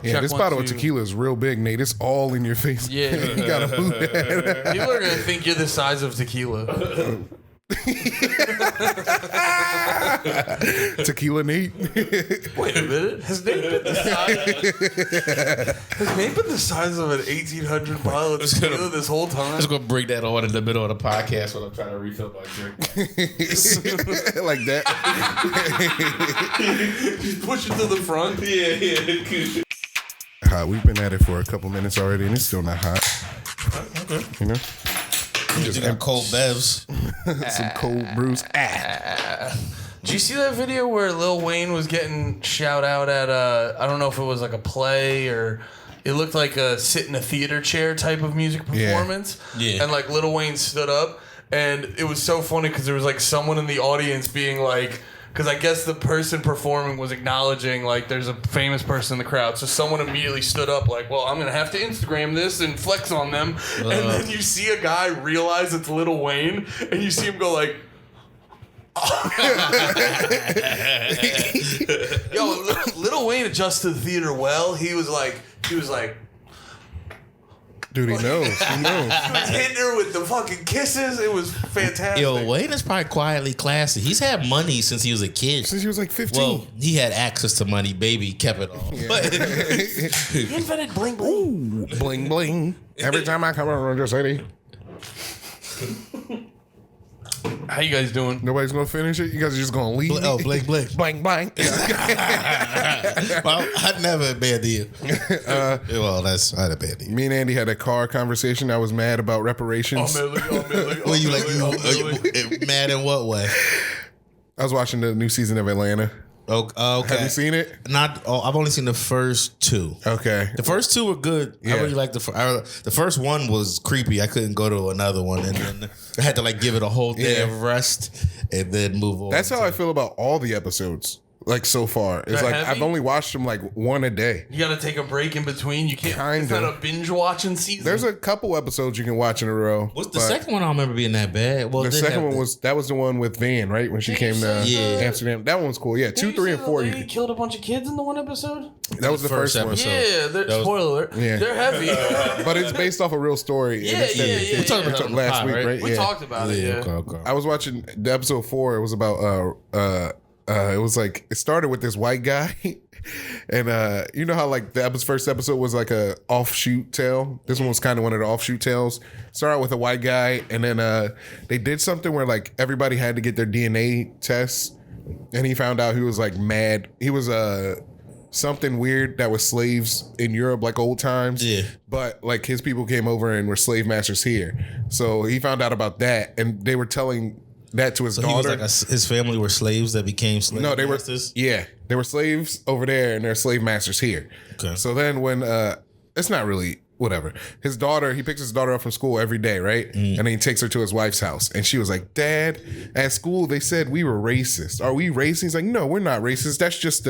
Yeah, this bottle of tequila is real big, Nate. It's all in your face. Yeah. You gotta move that. People are going to think you're the size of tequila. Tequila Nate. Wait a minute. Has Nate been the size of an 1,800 bottle of tequila this whole time? I'm just gonna break that on in the middle of the podcast when I'm trying to refill my drink. Like that. Just push it to the front. Yeah. Hot. We've been at it for a couple minutes already, and it's still not hot. Okay. You know, You got cold bevs. some cold brews. Did you see that video where Lil Wayne was getting shout out at I don't know if it was like a play or it looked like a sit in a theater chair type of music performance. Yeah. And like Lil Wayne stood up and it was so funny because there was like someone in the audience being like, because I guess the person performing was acknowledging like there's a famous person in the crowd. So someone immediately stood up like, well, I'm going to have to Instagram this and flex on them. And then you see a guy realize it's Lil Wayne and you see him go like, yo, Lil Wayne adjusts to the theater well. He was like, Dude, he knows. He knows. he was hitting her with the fucking kisses. It was fantastic. Yo, Wayne is probably quietly classy. He's had money since he was a kid. Since he was like 15. Well, he had access to money. Baby kept it all. Yeah. But He invented bling bling. Bling bling. Every time I come around your city. How you guys doing? Nobody's gonna finish it. You guys are just gonna leave. oh, Blake. Blank blank. Well, I'd never a bad deal. Well, I had a bad deal. Me and Andy had a car conversation. I was mad about reparations. Were you like mad in what way? I was watching the new season of Atlanta. Okay. Have you seen it? I've only seen the first two. Okay. The first two were good. Yeah. I really liked the first one was creepy. I couldn't go to another one, and then I had to like give it a whole day of rest and then move on. That's how I feel about all the episodes. Like so far, it's They're like heavy? I've only watched them like one a day. You got to take a break in between. You can't. It's Kinda. not a binge watching season. There's a couple episodes you can watch in a row. What's the but second one? I don't remember being that bad. Well, The second one was the one with Van, right? When she came to Amsterdam. That one was cool. Yeah, 2, 3, and 4. Lady killed a bunch of kids in the one episode. That was the first one. episode. Yeah, spoiler alert. Yeah. They're heavy. But it's based off a real story. Yeah, yeah. We talked about it last week, right? We Yeah. talked about it. Yeah. Okay. I was watching the episode 4. It was about it was like it started with this white guy, and you know how like the first episode was like a offshoot tale. This one was kind of one of the offshoot tales. Started out with a white guy, and then they did something where like everybody had to get their DNA tests, and he found out he was like mad. He was something weird that was slaves in Europe like old times. Yeah. But like his people came over and were slave masters here, so he found out about that, and they were telling that to his daughter. He was like his family were slaves that became slave No, they masters? they were slaves over there and they're slave masters here. Okay. So then when it's not really whatever. His daughter, he picks his daughter up from school every day, right? And then he takes her to his wife's house. And she was like, Dad, at school they said we were racist. Are we racist? He's like, no, we're not racist. That's just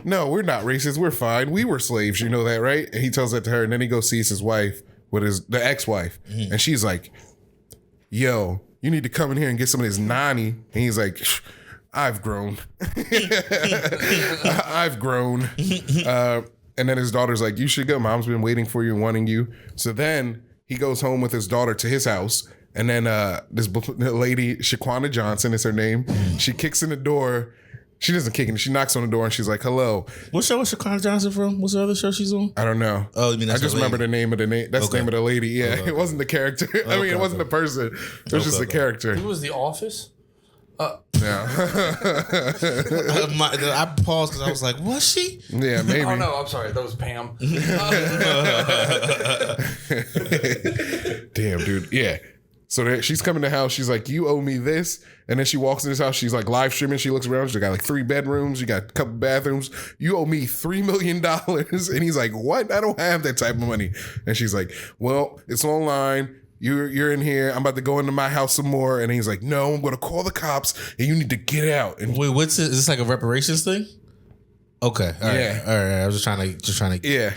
no, we're not racist. We're fine. We were slaves. You know that, right? And he tells that to her, and then he goes sees his wife with the ex-wife. And she's like, yo, you need to come in here and get some of this nani. And he's like, I've grown. I've grown. And then his daughter's like, you should go. Mom's been waiting for you and wanting you. So then he goes home with his daughter to his house. And then this lady, Shaquana Johnson is her name. She kicks in the door. She doesn't kick in. She knocks on the door and she's like, hello. What show was Shaquana Johnson from? What's the other show she's on? I don't know. Oh, you mean I that's just remember the name of the name. That's the name of the lady. Yeah, it wasn't the character. I mean, it wasn't the person. It was just the character. Who was The Office? Yeah. I paused because I was like, was she? Yeah, maybe. Oh no, I'm sorry. That was Pam. Damn, dude. Yeah. So she's coming to the house. She's like, you owe me this. And then she walks in this house. She's like live streaming. She looks around. She's got like 3 bedrooms. You got a couple bathrooms. You owe me $3 million. And he's like, what? I don't have that type of money. And she's like, well, it's online. You're in here. I'm about to go into my house some more. And he's like, no, I'm going to call the cops and you need to get out. And Wait, what's it? Is this like a reparations thing? Okay. All right. Yeah. All right. I was just trying to. yeah,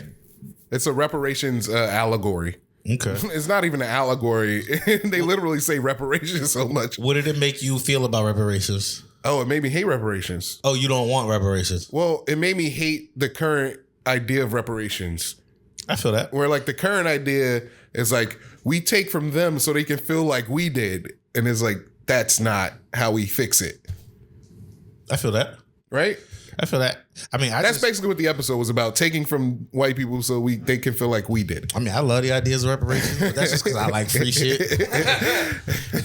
it's a reparations allegory. Okay. It's not even an allegory. They literally say reparations so much. What did it make you feel about reparations? Oh, it made me hate reparations. Oh, you don't want reparations? Well, it made me hate the current idea of reparations. I feel that. Where like the current idea is like we take from them so they can feel like we did, and it's like that's not how we fix it. I feel that. Right? I feel that. I mean, that's basically what the episode was about: taking from white people so they can feel like we did. I mean, I love the ideas of reparations, but that's just because I like free shit.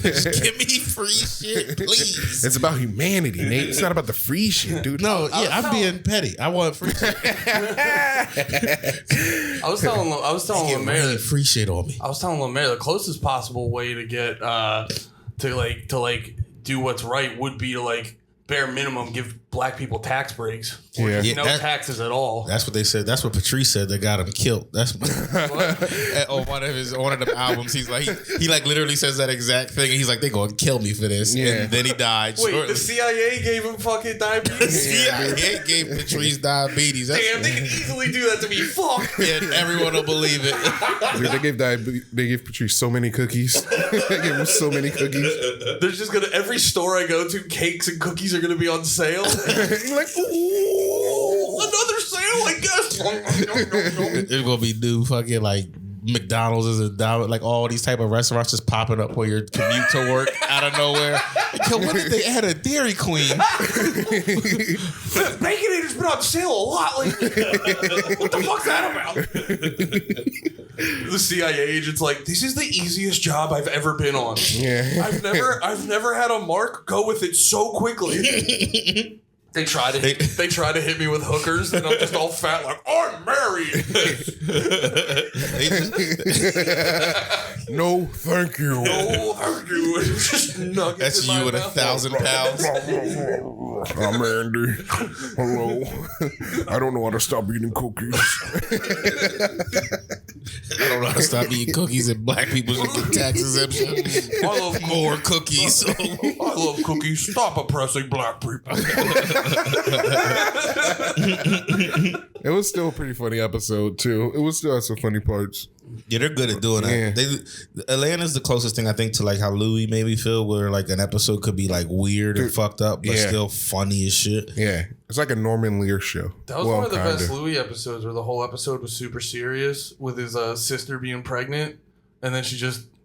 Just give me free shit, please. It's about humanity, Nate. It's not about the free shit, dude. No, I'm being petty. I want free shit. I was telling LeMaire free shit on me. I was telling LeMaire the closest possible way to get to do what's right would be to like bare minimum give black people tax breaks. Or no taxes at all. That's what they said. That's what Patrice said. They got him killed. That's on one of them albums. He's like he like literally says that exact thing. And he's like, they gonna kill me for this. Yeah. And then he died. Wait, shortly. The CIA gave him fucking diabetes. The CIA gave Patrice diabetes. Damn, they can easily do that to me. Fuck. Yeah, everyone will believe it. Dude, they gave Patrice so many cookies. They gave him so many cookies. There's just every store I go to, cakes and cookies are gonna be on sale. Like, ooh, another sale, I guess. It's gonna be new fucking like McDonald's is like all these type of restaurants just popping up where your commute to work out of nowhere. Yo, when did they add a Dairy Queen? Baconator's been on sale a lot lately. What the fuck's that about? The CIA agent's like, this is the easiest job I've ever been on. Yeah. I've never had a mark go with it so quickly. They try to hit me with hookers, and I'm just all fat, like I'm married. No, thank you. No, thank you. It's just nuggets. That's you with 1,000 pounds. I'm Andy. Hello. I don't know how to stop eating cookies. I don't know how to stop eating cookies, and black people should get tax exemption. I love more cookies. I love cookies. Stop oppressing black people. It was still a pretty funny episode too. It was still had some funny parts. Yeah, they're good at doing that. Atlanta's the closest thing I think to like how Louis made me feel, where like an episode could be like weird and fucked up, but still funny as shit. Yeah, it's like a Norman Lear show. That was one of the best Louis episodes, where the whole episode was super serious with his sister being pregnant, and then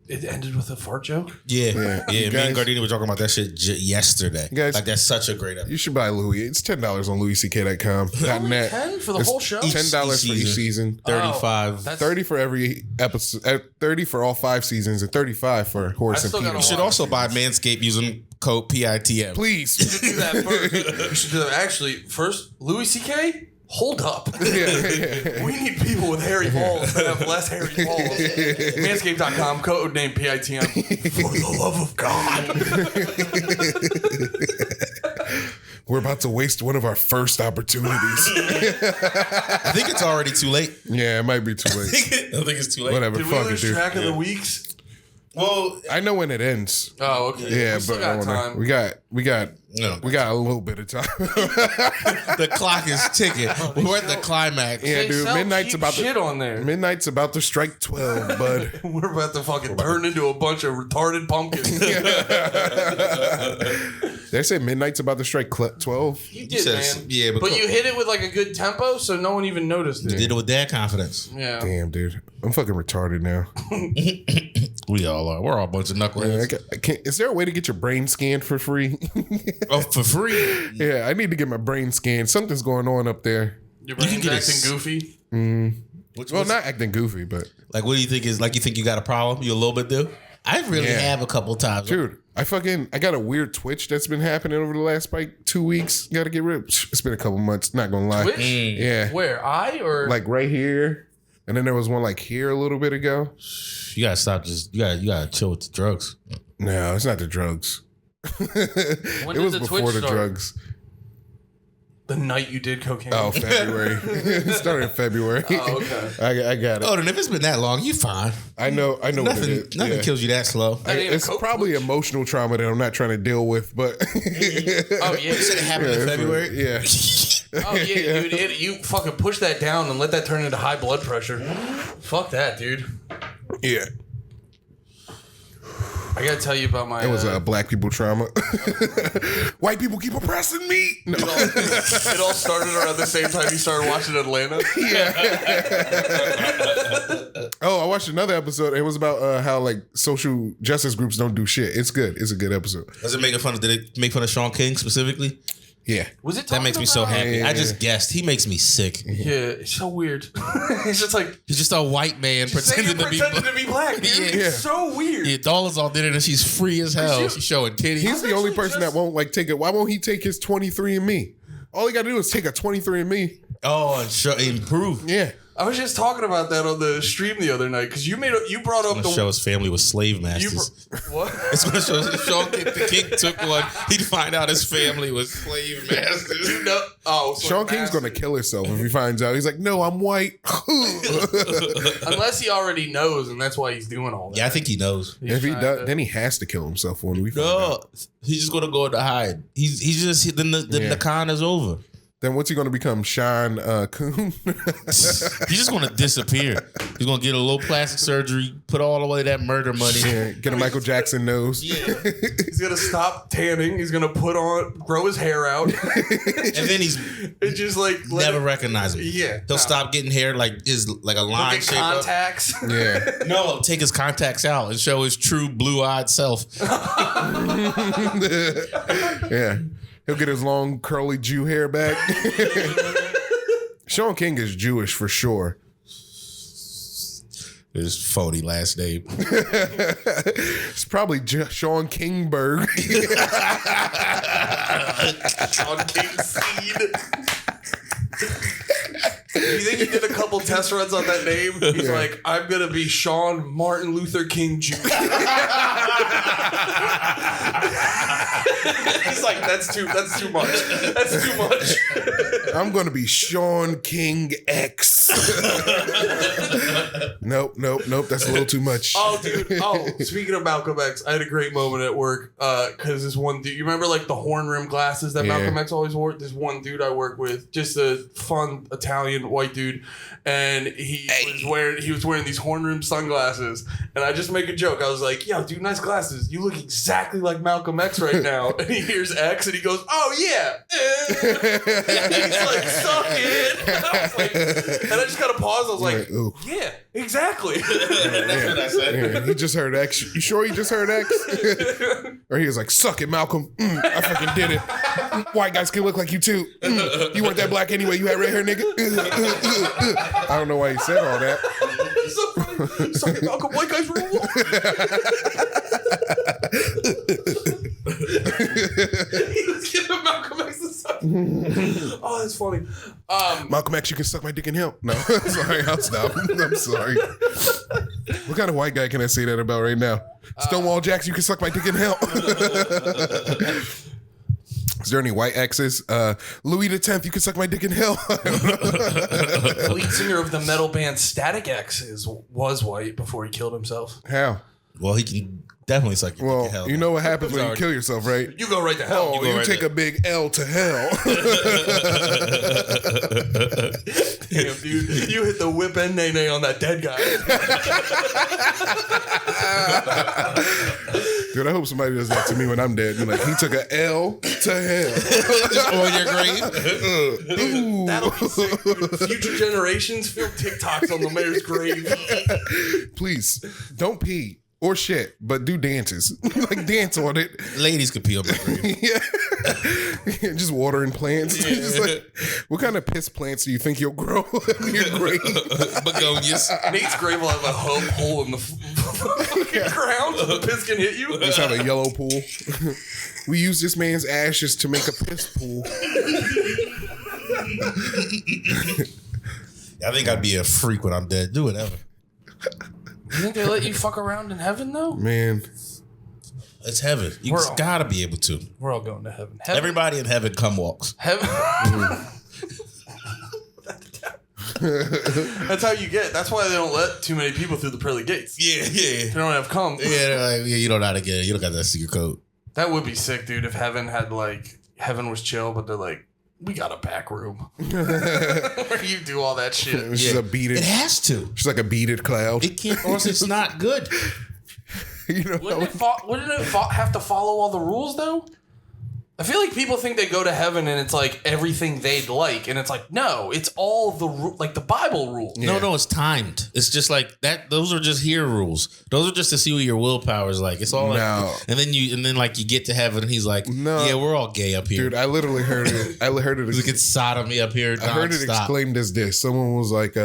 it ended with a fart joke. Yeah. Me and Gardini were talking about that shit yesterday. Guys, like that's such a great episode. You should buy Louis. It's $10 on louisck.com. Only $10 for the whole show. $10 for each season. 35. 30 for every episode. 30 for all 5 seasons, and 35 for Horace and Peter. You should also buy Manscaped using code PITM. Please. You should do that first. You should do that. Actually, first, Louis C.K., hold up. Yeah. We need people with hairy balls that have less hairy balls. Manscaped.com, code name PITM. For the love of God. We're about to waste one of our first opportunities. I think it's already too late. Yeah, it might be too late. I think it's too late. Whatever. Did we Fuck lose it, dude. track of the weeks? Well, I know when it ends. Oh, okay. Yeah, we still but got time. we got a little bit of time. The clock is ticking. We're at the climax. Yeah, They dude. sell Midnight's cheap about shit on there. Midnight's about to strike 12, bud. We're about to fucking turn into a bunch of retarded pumpkins. They say midnight's about to strike 12. You did, man. Yeah, but you hit it with like a good tempo, so no one even noticed it. You did it with dad confidence. Yeah. Damn, dude. I'm fucking retarded now. We all are. We're all a bunch of knuckleheads. Is there a way to get your brain scanned for free? Oh, for free? Yeah, I need to get my brain scanned. Something's going on up there. Your brain's acting goofy? Not acting goofy, but... Like, what do you think is... Like, you think you got a problem? You a little bit do? I really have a couple times. Dude, I got a weird twitch that's been happening over the last, 2 weeks. Got to get rid of... It's been a couple months, not gonna lie. Twitch? Yeah. Where? Eye or... Like, right here. And then there was one, here a little bit ago. You gotta stop you gotta chill with the drugs. No, it's not the drugs. When It did was the before Twitch the start? drugs. The night you did cocaine. Oh, February. It started in February. Oh, okay. I got it. Oh, then if it's been that long, you fine. I know what it is. Nothing kills you that slow. It's probably emotional trauma that I'm not trying to deal with, but... Oh, yeah. You said it happened in February? Yeah. Oh, yeah, dude. You fucking push that down and let that turn into high blood pressure. Fuck that, dude. Yeah. I gotta tell you about my. It was black people trauma. White people keep oppressing me. No. It all started around the same time you started watching Atlanta. Yeah. Oh, I watched another episode. It was about how like social justice groups don't do shit. It's good. It's a good episode. Did it make fun of Shaun King specifically? Yeah. Was it? That makes me so happy. Yeah. I just guessed. He makes me sick. Yeah, it's so weird. It's just like He's just a white man pretending to be black. Dude. Yeah. It's so weird. Yeah, Dolezal did it and she's free as hell. She's showing titties. He's the only person that won't like take it. Why won't he take his 23andMe? All he got to do is take a 23andMe. Oh, and improve. Yeah. I was just talking about that on the stream the other night because you brought up Show his family was slave masters. What? It's going to show if Shaun King, the king took one, he'd find out his family was slave masters. Shaun King's going to kill himself if he finds out. He's like, no, I'm white. Unless he already knows, and that's why he's doing all that. Yeah, I think he knows. If he does, then he has to kill himself when we find out. He's just going to go to hide. He's just, then the con is over. Then what's he going to become? Shaun Coon? He's just going to disappear. He's going to get a little plastic surgery, put all away that murder money. Yeah, get a Michael Jackson nose. Yeah. He's going to stop tanning. He's going to grow his hair out. And then he's just like never recognize him. Yeah. He'll stop getting hair like a line shape. Contacts. Yeah. No, take his contacts out and show his true blue-eyed self. Yeah. He'll get his long curly Jew hair back. Shaun King is Jewish for sure. His phony last name. It's probably Shaun Kingberg. Shaun King seed. You think he did a couple test runs on that name? He's like, I'm gonna be Shaun Martin Luther King Jr. He's like, that's too much. That's too much. I'm gonna be Shaun King X. Nope. That's a little too much. Oh, dude. Oh, speaking of Malcolm X, I had a great moment at work because this one dude, you remember like the horn rim glasses that Malcolm X always wore? This one dude I work with, just a fun Italian white dude, and he was wearing these horn rim sunglasses, and I just make a joke. I was like, "Yo, dude, nice glasses. You look exactly like Malcolm X right now." And he hears X, and he goes, "Oh yeah." And he's like, "Suck it." And I just got to pause. I was like, ooh. "Yeah, exactly." That's what I said. Yeah, he just heard X. You sure he just heard X? Or he was like, suck it, Malcolm. I fucking did it. White guys can look like you too. You weren't that black anyway. You had red hair, nigga. I don't know why he said all that. It's so funny. Suck it, Malcolm. White guys rule. He was giving Malcolm X a suck. Oh, that's funny. Malcolm X, you can suck my dick in hell. No, sorry, I'll stop. I'm sorry. What kind of white guy can I say that about right now? Stonewall Jackson, you can suck my dick in hell. Is there any white exes? Louis X, you can suck my dick in hell. The lead singer of the metal band Static X was white before he killed himself. How? Well, he can definitely suck your dick in hell. Well, you know what happens when you kill yourself, right? You go right to hell. Oh, you take a big L to hell. Damn, dude. You hit the whip and nay on that dead guy. Dude, I hope somebody does that to me when I'm dead. Be like, he took a L to hell. on your grave. That'll be sick, dude. Future generations film TikToks on LeMaire's grave. Please, don't pee or shit, but do dances. Like, dance on it. Ladies could pee on my grave. Yeah. Just watering plants. Just like, what kind of piss plants do you think you'll grow in your grave? Begonias. Nate's grave will have a hole in the fucking ground so the piss can hit you. Just have a yellow pool. We use this man's ashes to make a piss pool. I think I'd be a freak when I'm dead. Do whatever. You think they let you fuck around in heaven though? Man. It's heaven. You just gotta be able to. We're all going to heaven. Everybody in heaven come walks. Heaven. That's how you get. That's why they don't let too many people through the pearly gates. Yeah. They don't have cum. Yeah, they're like, yeah, you don't know how to get it. You don't got that secret code. That would be sick, dude. If heaven was chill, but they're like, we got a back room where you do all that shit. It's just a beaded. It has to. It's like a beaded cloud. It can't, or else it's not good. You know, Wouldn't it have to follow all the rules though? I feel like people think they go to heaven and it's like everything they'd like, and it's like no, it's all the Bible rules. Yeah. No, it's timed. It's just like that. Those are just here rules. Those are just to see what your willpower is like. It's all like, and then you get to heaven and he's like, yeah, we're all gay up here, dude. I literally heard it. I heard it. Like it's sodomy up here. I heard it exclaimed as this. Someone was like,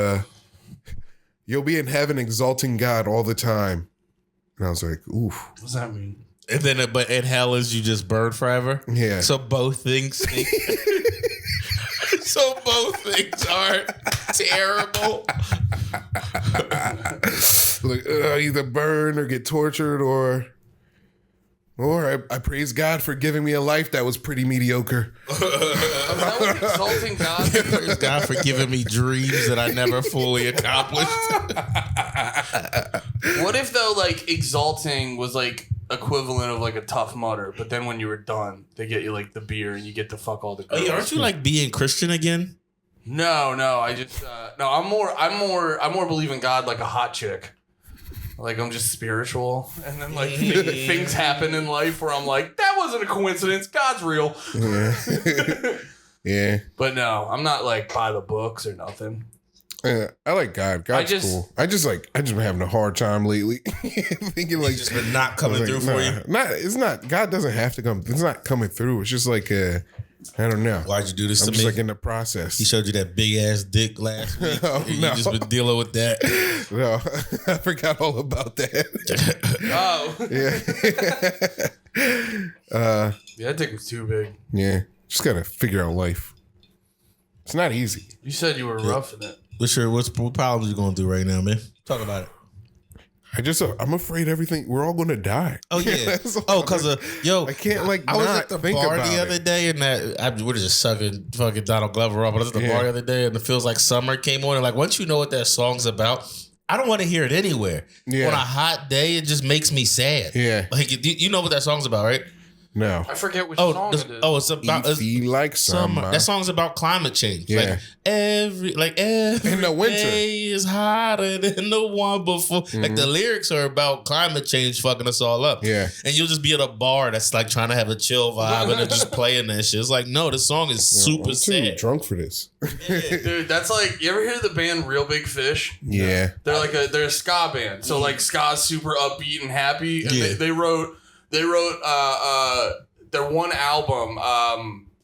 "You'll be in heaven exalting God all the time," and I was like, "Oof." What does that mean? And then, but in hell is you just burn forever. Yeah. So both things. So both things are terrible. Like either burn or get tortured, or I praise God for giving me a life that was pretty mediocre. That was exalting God. Praise God for giving me dreams that I never fully accomplished. What if though, like exalting was like equivalent of like a Tough Mudder, but then when you were done, they get you like the beer and you get to fuck all the girls. Oh, yeah, aren't you like being Christian again? No. I just no. I'm more believing God like a hot chick. Like I'm just spiritual, and then like things happen in life where I'm like, that wasn't a coincidence. God's real. Yeah. Yeah. But no, I'm not like by the books or nothing. I like God. God's cool. I just been having a hard time lately. Thinking like just been not coming through for you. It's not. God doesn't have to come. It's not coming through. It's just like I don't know. Why'd you do this to me? I'm just like in the process. He showed you that big ass dick last week. You just been dealing with that. No, I forgot all about that. Yeah. That dick was too big. Yeah. Just gotta figure out life. It's not easy. You said you were rough in it. What problems you going through right now, man? Talk about it. I'm afraid we're all gonna die. Oh yeah. Because I can't I was at the bar the other day and we're just sucking fucking Donald Glover up. But I was at the bar the other day and it feels like summer came on, and like once you know what that song's about, I don't want to hear it anywhere. Yeah. On a hot day, it just makes me sad. Yeah. Like you know what that song's about, right? No. I forget which song it is. Oh, it's about feel like summer. That song's about climate change. Yeah. Like every in the winter day is hotter than the one before. Mm-hmm. Like the lyrics are about climate change fucking us all up. Yeah. And you'll just be at a bar that's like trying to have a chill vibe and they're just playing that shit. It's like, no, this song is super sad. I'm drunk for this. Dude, that's like, you ever hear the band Real Big Fish? Yeah. They're a ska band. So like ska's super upbeat and happy. And they wrote their one album,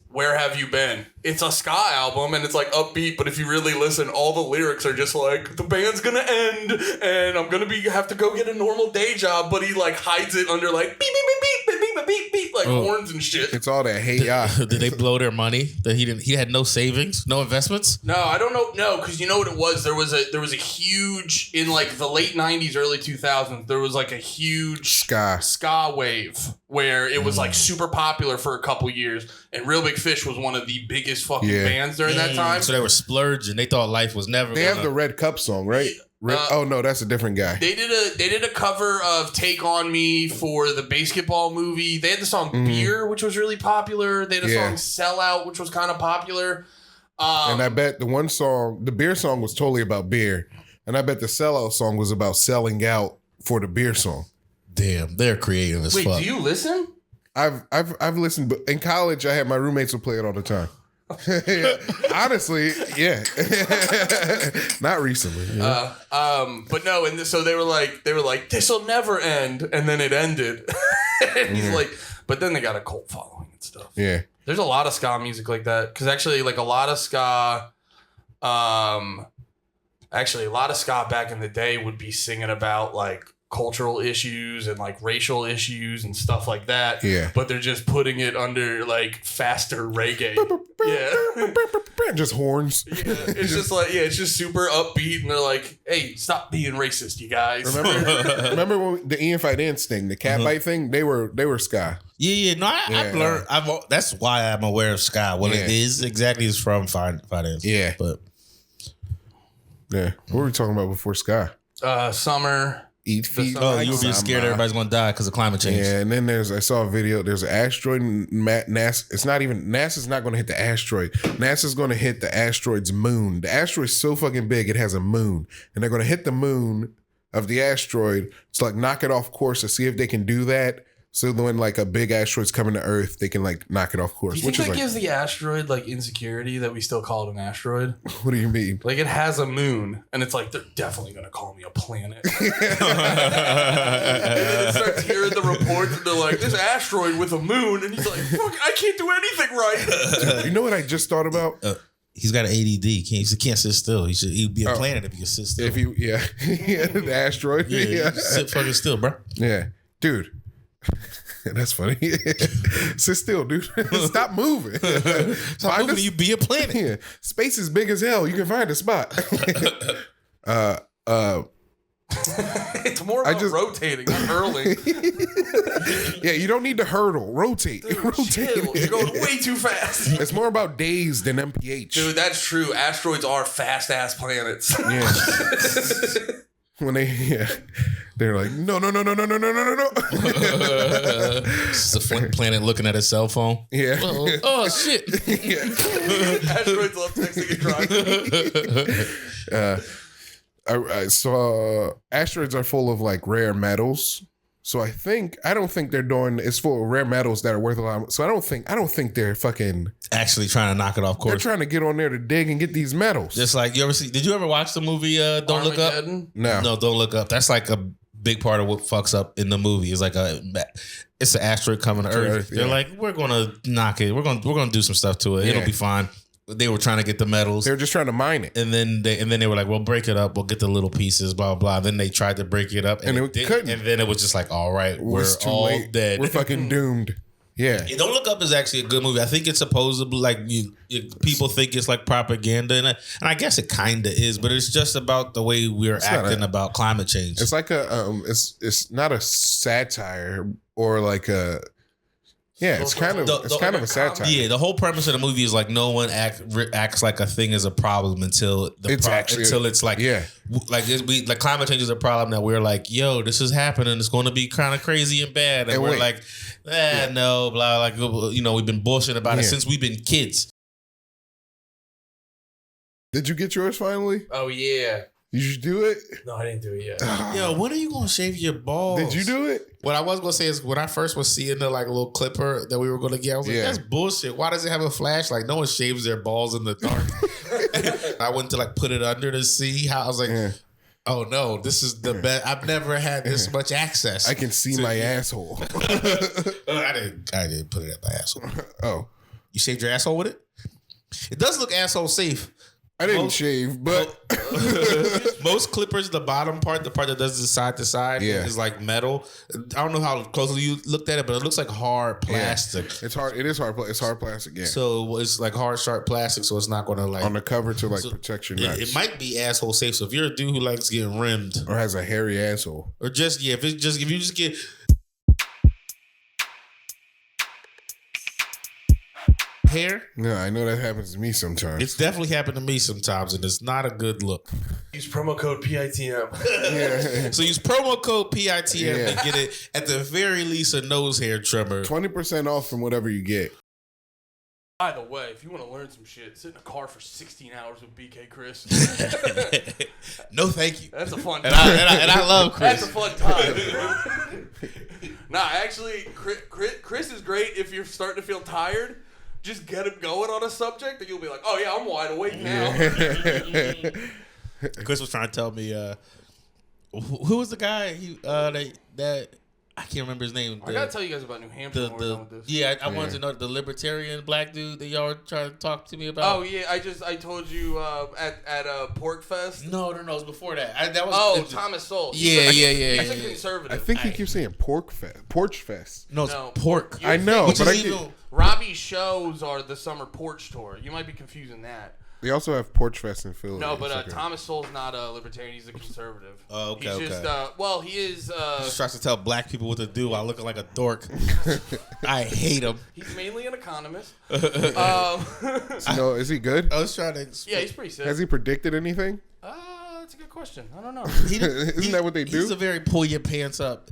Where Have You Been? It's a ska album and it's like upbeat, but if you really listen, all the lyrics are just like, the band's gonna end and I'm gonna have to go get a normal day job, but he like hides it under like beep beep beep beep beep beep beep beep like horns and shit. It's all that hey ya. Did they blow their money? That he had no savings, no investments? No, I don't know. No, because you know what it was? There was a huge, in like the late 90s, early 2000s, there was like a huge ska wave where it was like super popular for a couple years, and Real Big Fish was one of the biggest fucking bands during that time. So they were splurging. They thought life was never. They have the Red Cup song, right? Oh no, that's a different guy. They did a cover of "Take on Me" for the basketball movie. They had the song "Beer," which was really popular. They had a song "Sell Out," which was kind of popular. And I bet the beer song was totally about beer, and I bet the sellout song was about selling out for the beer song. Damn, they're creative as fuck. Wait, do you listen? I've listened, but in college I had my roommates would play it all the time. Honestly, yeah. Not recently. Yeah. But no, and so they were like, this'll never end, and then it ended. And he's like, but then they got a cult following and stuff. Yeah. There's a lot of ska music like that, because actually, like a lot of ska, back in the day would be singing about like cultural issues and like racial issues and stuff like that. Yeah. But they're just putting it under like faster reggae. Yeah. Just horns. Yeah. It's just like, it's just super upbeat, and they're like, hey, stop being racist, you guys. Remember when the Ian Fidance thing, the cat bite thing? They were ska. Yeah. No, I've learned. That's why I'm aware of ska. What it is exactly is from Fidance. Yeah. But yeah. What were we talking about before ska? Summer. Eat feet. Oh, you were being scared everybody's going to die because of climate change. Yeah, and then I saw a video. There's an asteroid. NASA. It's not even. NASA's not going to hit the asteroid. NASA's going to hit the asteroid's moon. The asteroid's so fucking big, it has a moon, and they're going to hit the moon of the asteroid to like knock it off course to see if they can do that. So when like a big asteroid's coming to Earth, they can like knock it off course. Do you think that gives the asteroid like insecurity that we still call it an asteroid? What do you mean? Like it has a moon, and it's like they're definitely gonna call me a planet. And then it starts hearing the reports, and they're like, "This asteroid with a moon," and he's like, "Fuck, I can't do anything right." Dude, you know what I just thought about? He's got an ADD. He can't sit still. He'd be a planet if he could sit still. If you, the asteroid. Yeah. Sit fucking still, bro. Yeah, dude. That's funny. Sit still, dude. Stop moving. Stop moving. You be a planet. Yeah. Space is big as hell. You can find a spot. It's more about rotating, not hurling. Yeah, you don't need to hurdle. Rotate. Dude, rotate. chill. You're going way too fast. It's more about days than MPH. Dude, that's true. Asteroids are fast ass planets. Yeah. When they're like, no. It's a planet looking at a cell phone. Yeah. Oh shit. Yeah. Asteroids love texting and driving. I saw asteroids are full of like rare metals. So I don't think they're doing. It's full of rare metals that are worth a lot. So I don't think they're fucking actually trying to knock it off course. They're trying to get on there to dig and get these metals. Just like did you ever watch the movie Don't Look Up? No, Don't Look Up. That's like a big part of what fucks up in the movie. It's like it's an asteroid coming to Earth. They're like, we're gonna knock it. We're gonna do some stuff to it. It'll be fine. They were trying to get the metals. They were just trying to mine it, and then they were like, "We'll break it up. We'll get the little pieces." Blah blah. Then they tried to break it up, and it couldn't. And then it was just like, "All right, we're all late. Dead. We're fucking doomed." Yeah. Don't Look Up is actually a good movie. I think it's supposedly like people think it's like propaganda, and I guess it kind of is, but it's just about the way we're acting about climate change. It's like it's not a satire or like a. Yeah, it's kind of a satire. Yeah, the whole premise of the movie is like no one acts like a thing is a problem until it's like like climate change is a problem that we're like, yo, this is happening. It's going to be kind of crazy and bad, and we're like, no, blah, like we've been bullshitting about it since we've been kids. Did you get yours finally? Oh yeah. Did you do it? No, I didn't do it yet. Yo, when are you gonna shave your balls? Did you do it? What I was gonna say is when I first was seeing the like little clipper that we were gonna get, I was like, that's bullshit. Why does it have a flashlight? No one shaves their balls in the dark. I went to like put it under to see how I was like, oh no, this is the best. I've never had this much access. I can see my asshole. I didn't put it at my asshole. Oh. You shaved your asshole with it? It does look asshole safe. I didn't shave, but most clippers, the bottom part, the part that does the side to side, is like metal. I don't know how closely you looked at it, but it looks like hard plastic. Yeah. It's hard. It is hard. It's hard plastic. Yeah. So it's like hard, sharp plastic. So it's not going to like on the cover to like protect your nuts. It might be asshole safe. So if you're a dude who likes getting rimmed or has a hairy asshole, or just if you just get. Hair? No, I know that happens to me sometimes. It's definitely happened to me sometimes, and it's not a good look. Use promo code PITM. So use promo code PITM and get it at the very least a nose hair trimmer. 20% off from whatever you get. By the way, if you want to learn some shit, sit in a car for 16 hours with BK Chris. No, thank you. That's a fun time. And I love Chris. That's a fun time. Nah, actually, Chris is great if you're starting to feel tired. Just get him going on a subject, and you'll be like, "Oh yeah, I'm wide awake now." Chris was trying to tell me who was the guy that I can't remember his name. I gotta tell you guys about New Hampshire. I wanted to know the libertarian black dude that y'all were trying to talk to me about. Oh yeah, I told you at Pork Fest. No, it was before that. That was Thomas Sowell. Yeah. He's a conservative. I think he keeps saying Porch Fest. No, it's pork. I know, but Robbie's shows are the summer porch tour. You might be confusing that. They also have Porch Fest in Philly. No, but Thomas Sowell's not a libertarian. He's a conservative. Oh, okay, He's just, he is... he just tries to tell black people what to do while looking like a dork. I hate him. He's mainly an economist. So, is he good? I was trying to... Yeah, he's pretty sick. Has he predicted anything? That's a good question. I don't know. Isn't that what they do? He's a very pull your pants up.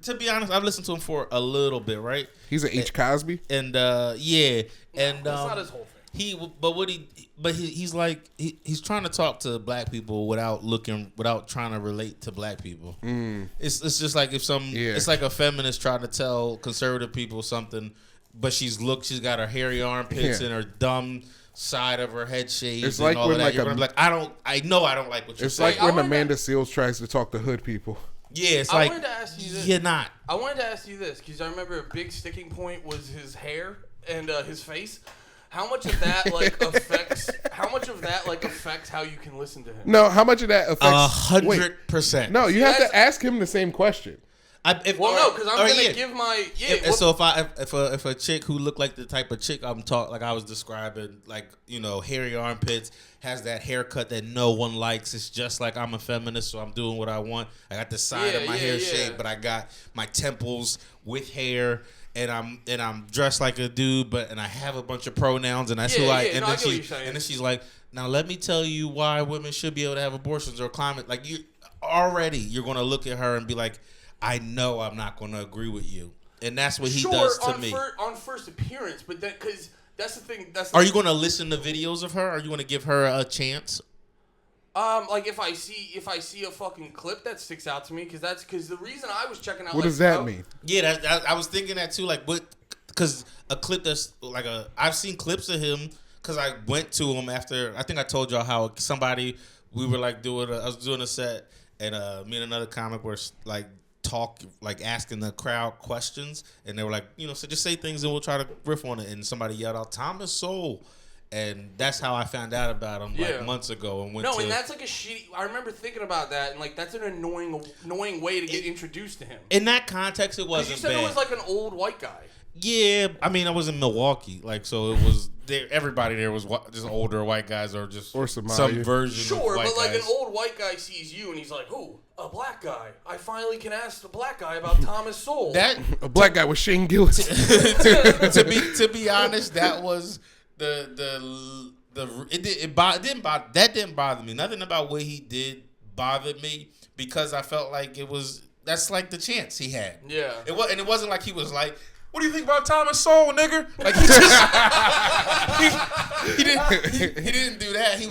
To be honest, I've listened to him for a little bit, right? He's an H. Cosby? And, yeah. And, that's not his whole thing. He's like he's trying to talk to black people without trying to relate to black people. It's just like it's like a feminist trying to tell conservative people something, but she's got her hairy armpits and her dumb side of her head shaved. It's like all when of that. You're gonna be like, I don't like what you're saying. It's like when Amanda Seales tries to talk to hood people. Yeah, it's I wanted to ask you this. You're not. I wanted to ask you this because I remember a big sticking point was his hair and his face. How much of that affects? How much of that affects how you can listen to him? No, how much of that affects? 100%. No, you have to ask him the same question. No, because I'm gonna give my So if a chick who looked like the type of chick I was describing, hairy armpits, has that haircut that no one likes. It's just like I'm a feminist, so I'm doing what I want. I got the side of my hair shaved, but I got my temples with hair. And I'm dressed like a dude, and I have a bunch of pronouns, and that's who I. And then she's like, now let me tell you why women should be able to have abortions or climate. Like you're gonna look at her and be like, I know I'm not gonna agree with you, and that's what he does to me on first appearance. But then because that's the thing. Are you gonna listen to videos of her? Are you gonna give her a chance? If I see a fucking clip that sticks out to me, because the reason I was checking out. What does that mean? Yeah, I was thinking that too. Because a clip that's I've seen clips of him because I went to him after. I think I told y'all how we were I was doing a set and me and another comic were asking the crowd questions, and they were like, so just say things and we'll try to riff on it. And somebody yelled out Thomas Sowell. And that's how I found out about him months ago. And and that's a shitty. I remember thinking about that, and that's an annoying way to get introduced to him. In that context, it wasn't. You said bad. It was like an old white guy. Yeah, I mean, I was in Milwaukee, so it was there. Everybody there was just older white guys, or some version. Sure, of white but guys. An old white guy sees you, and he's like, "Oh, a black guy! I finally can ask the black guy about Thomas Sowell." A black guy with Shane Gillis. to be honest, that was. That didn't bother me. Nothing about what he did bothered me because I felt like that's like the chance he had. Yeah. It wasn't like he was like, what do you think about Thomas Sowell, nigga? Like he just he didn't do that. He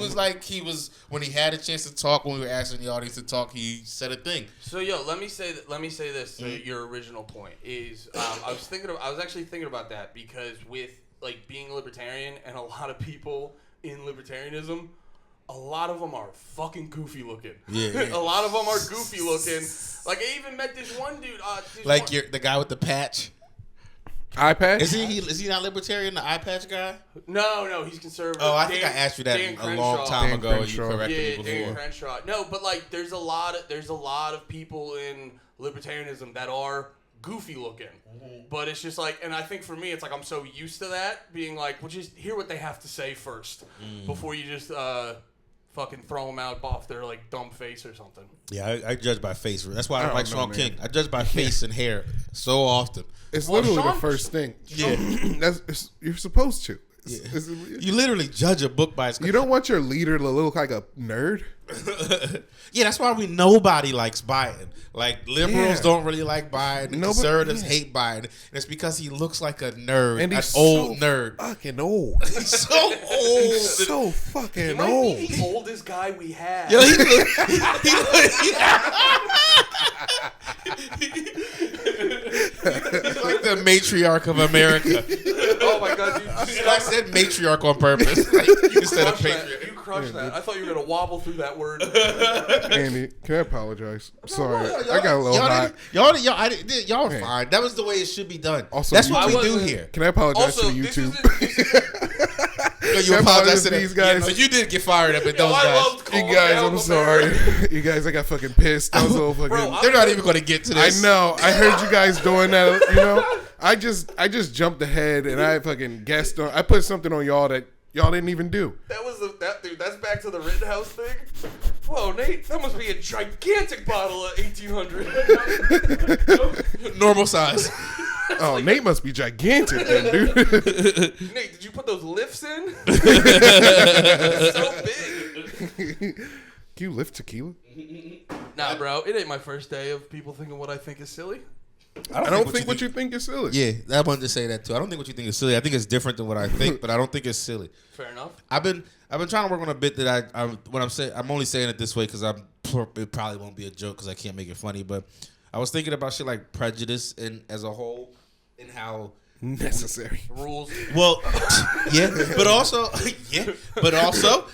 was when he had a chance to talk, when we were asking the audience to talk, he said a thing. So let me say this. Your original point is I was actually thinking about that because with being a libertarian and a lot of people in libertarianism, a lot of them are fucking goofy looking. Yeah. A lot of them are goofy looking. I even met this one dude. The guy with the patch. Eye patch? Is he not libertarian? The eye patch guy? No, he's conservative. Oh, I think I asked you that a long time ago. And you corrected me before. Dan Crenshaw. No, but there's a lot of people in libertarianism that are goofy looking, but it's just and I think for me it's I'm so used to that being well, just hear what they have to say first before you just fucking throw them out off their dumb face or something. Yeah, I judge by face. That's why I don't like Shaun King. I judge by face and hair so often. It's literally the first thing. Yeah, you're supposed to. You literally judge a book by its. You don't want your leader to look like a nerd. Yeah, that's why nobody likes Biden. Liberals don't really like Biden. Conservatives hate Biden. And it's because he looks like a nerd, and he's an old nerd. Fucking old. He's so old. He's so fucking old. He might be the oldest guy we have. Yo, he's like the matriarch of America. Oh my god, I said matriarch on purpose. Instead of patriarch. You crushed that. I thought you were gonna wobble through that word. Andy, can I apologize? Sorry, I got a little hot. Y'all were fine. That was the way it should be done. Also, that's what we do here. Can I apologize to YouTube? You apologize to these guys. You did get fired up at those guys. You guys, I'm sorry. You guys, I got fucking pissed. I was so fucking. They're not even going to get to this. I know. I heard you guys doing that. I just jumped ahead and I fucking guessed on. I put something on y'all that y'all didn't even do. Dude. That's back to the Rittenhouse thing. Whoa, Nate, that must be a gigantic bottle of 1800. Normal size. Oh, Nate must be gigantic then, dude. Nate, did you put those lifts in? So big. Can you lift tequila? Nah, bro, it ain't my first day of people thinking what I think is silly. I don't think what you think is silly. Yeah, I wanted to say that too. I don't think what you think is silly. I think it's different than what I think, but I don't think it's silly. Fair enough. I've been trying to work on a bit that I'm only saying it this way because it probably won't be a joke because I can't make it funny. But I was thinking about shit like prejudice and as a whole and how necessary rules. Well, yeah, but also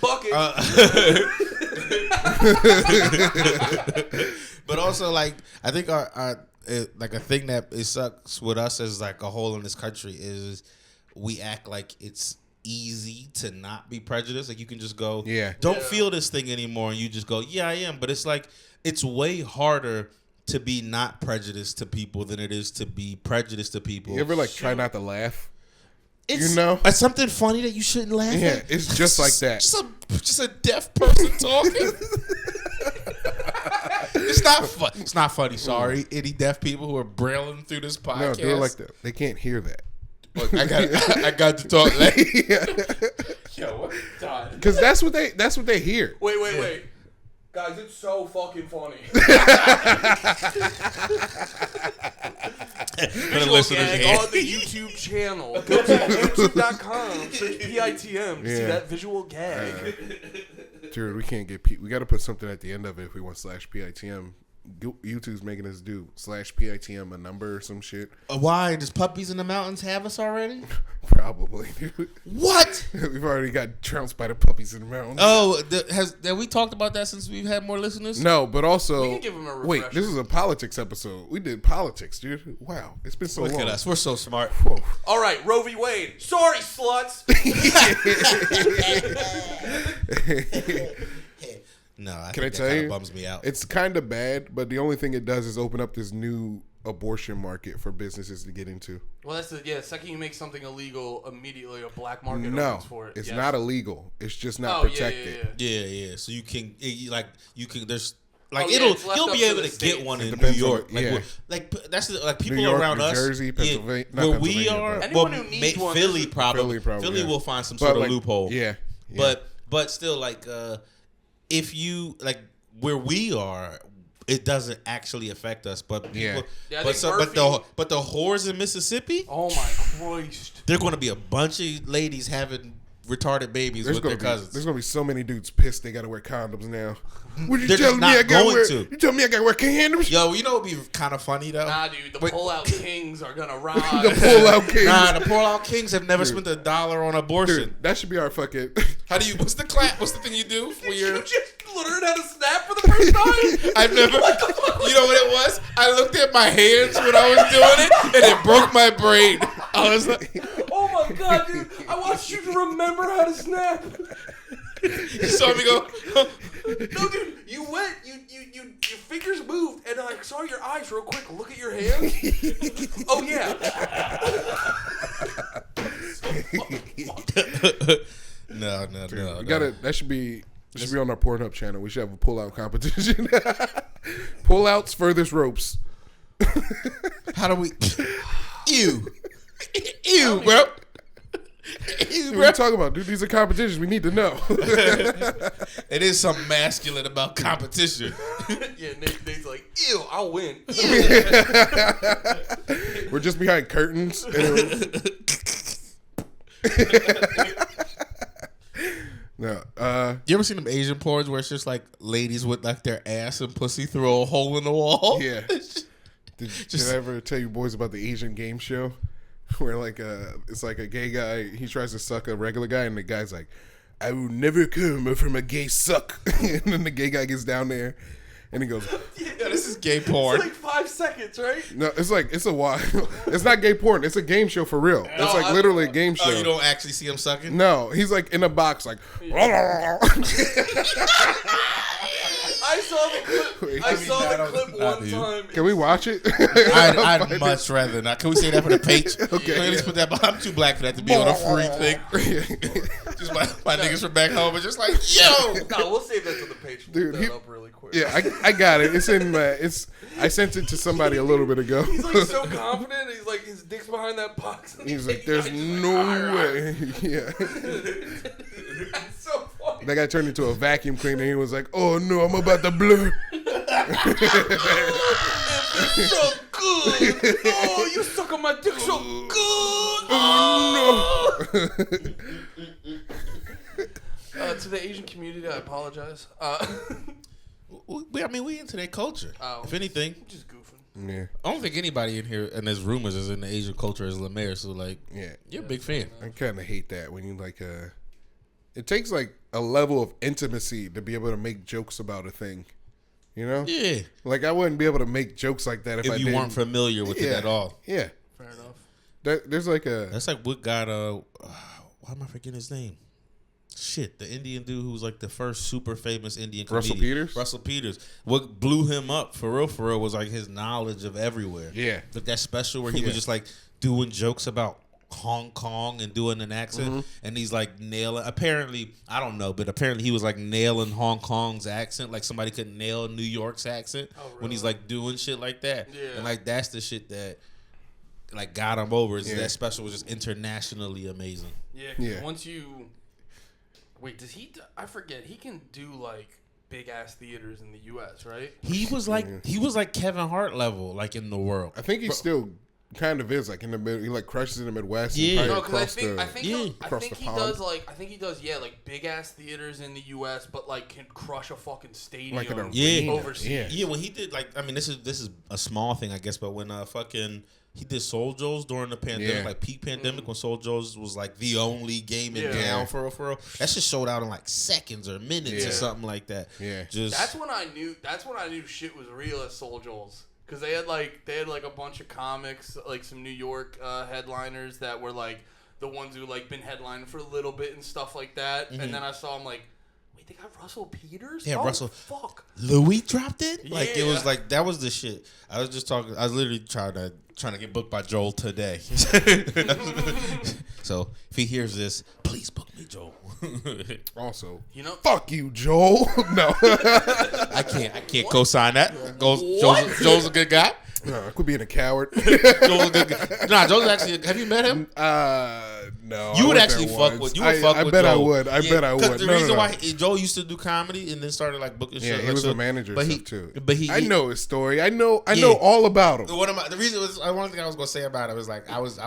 bucket. But also, like, I think our like a thing that it sucks with us as like a whole in this country is we act like it's easy to not be prejudiced. Like you can just go, don't feel this thing anymore, and you just go, yeah, I am. But it's like it's way harder to be not prejudiced to people than it is to be prejudiced to people. You ever like try not to laugh? It's, you know, it's something funny that you shouldn't laugh at. Yeah, it's just like that. Just a deaf person talking. It's not fun. It's not funny. Sorry, any deaf people who are brailing through this podcast. No, do it like that. They can't hear that. Look, I got to talk. Yo, what? Because that's what they hear. Wait. Guys, it's so fucking funny. Listeners on the YouTube channel. Go to youtube.com, search PITM to see that visual gag. Dude, we can't get we got to put something at the end of it if we want /PITM. YouTube's making us do /PITM a number or some shit. Why? Does Puppies in the Mountains have us already? Probably, dude. What? We've already got trounced by the puppies in the mountains. Oh, have we talked about that since we've had more listeners? No, but also, we can give them a refresher. Wait, this is a politics episode. We did politics, dude. Wow, it's been so long. Look at us. We're so smart. Whoa. All right, Roe v. Wade. Sorry, sluts. No, I Can I think tell that you? kinda bums me out. It's kind of bad, but the only thing it does is open up this new abortion market for businesses to get into. Well, that's the second you make something illegal, immediately a black market No, opens for it. it's not illegal. It's just not protected. Yeah. So you can, there's like you'll be able to get one in New York. That's like people New York, around New us, Jersey, Pennsylvania, where we are. Anyone who needs one, Philly probably will find some sort of loophole. Yeah. But still, like if you like where we are, it doesn't actually affect us. But people, but the whores in Mississippi. Oh my Christ! They're going to be a bunch of ladies having retarded babies with their cousins. There's going to be so many dudes pissed they got to wear condoms now. What you They're telling me I got to wear? You telling me I got to wear condoms? Yo, you know what would be kind of funny though? Nah, dude, the pull-out kings are gonna rise. The pull-out kings. Nah, the pull-out kings have never spent $1 on abortion. Dude, that should be our fucking. How do you? What's the clap? What's the thing you do for your? You just learn how to snap for the first time? I've never. You know what it was? I looked at my hands when I was doing it, and it broke my brain. I was like, "Oh my god, dude! I want you to remember how to snap." You saw me go. No, dude, you went. Your fingers moved, and I saw your eyes real quick. Look at your hands. Oh yeah. No. We gotta. That should be. It should be on our Pornhub channel. We should have a pull-out competition. Pull-outs, furthest ropes. How do we? Ew, bro. What are you talking about, dude? These are competitions. We need to know. It is something masculine about competition. Yeah, Nate's like, ew, I'll win. We're just behind curtains. No. You ever seen them Asian porns where it's just like ladies with like their ass and pussy through a hole in the wall? Yeah. Did I ever tell you boys about the Asian game show? Where like it's like a gay guy, he tries to suck a regular guy, and the guy's like, "I will never come from a gay suck." And then the gay guy gets down there, and he goes, "Yeah, this is gay porn." It's like 5 seconds, right? No, it's a while. It's not gay porn. It's a game show for real. It's like literally a game show. Oh, you don't actually see him sucking? No, he's like in a box, like. I saw the clip one time. Can we watch it? I'd much rather not. Can we say that for the page? Okay. Can we at least put that? I'm too black for that to be on a free thing. Just my niggas from back home are just like, yo. No, we'll save that to the page. We'll Dude, put that up really quick. Yeah, I got it. It's in I sent it to somebody a little bit ago. He's like so confident. He's like, his dick's behind that box. He's like, there's no way. Yeah. That's so funny. That guy turned into a vacuum cleaner. He was like, oh no, I'm about to blur. If So good. Oh, you suck on my dick so good. Oh no. To the Asian community, I apologize. We into their culture. If anything, just goofing. Yeah. I don't think anybody in here, and there's rumors, is in the Asian culture as LeMaire. So like, yeah, you're a big fan. I kind of hate that when you like it takes like a level of intimacy to be able to make jokes about a thing. You know? Yeah. Like I wouldn't be able to make jokes like that if I you weren't familiar with it at all. Yeah. Fair enough. There's like a. That's like what got why am I forgetting his name? Shit, the Indian dude who was like the first super famous Indian comedian. Russell Peters. What blew him up for real was like his knowledge of everywhere. Yeah. Like that special where he was just like doing jokes about Hong Kong and doing an accent, and he's like nailing. Apparently, I don't know, but apparently he was like nailing Hong Kong's accent, like somebody couldn't nail New York's accent when he's like doing shit like that. Yeah. And like that's the shit that like got him over. Is that special was just internationally amazing. Yeah. Once you wait, does he? I forget. He can do like big ass theaters in the U.S., right? He was like Kevin Hart level, like in the world. I think he still kind of is like in the mid. He like crushes in the Midwest. Yeah, and no, because I think he does big ass theaters in the U.S., but like can crush a fucking stadium like in overseas. Yeah, when he did like, I mean, this is a small thing, I guess, but when he did Soul Joe's during the pandemic, like peak pandemic, when Soul Joe's was like the only game in town for real. That shit sold out in like seconds or minutes or something like that. Yeah, that's when I knew shit was real at Soul Joe's. Because they had like a bunch of comics, like some New York headliners that were like the ones who like been headlining for a little bit and stuff like that. And then I saw them like, wait, they got Russell Peters? Yeah, Russell. Fuck. Louis dropped it? Like it was like that was the shit. I was literally trying to get booked by Joel today. So if he hears this, please book me, Joel. Also, fuck you, Joel. No, I can't co-sign that. Joel's a good guy. No, I quit being a coward. Joel's a good guy. Nah, Joel's actually. Have you met him? No. You would actually fuck with. I bet Joel. I would. I bet I would. The reason why Joel used to do comedy and then started like booking shit. Yeah, he was a manager, too. But I know his story. I know all about him. The reason was one thing I was gonna say about it was like I was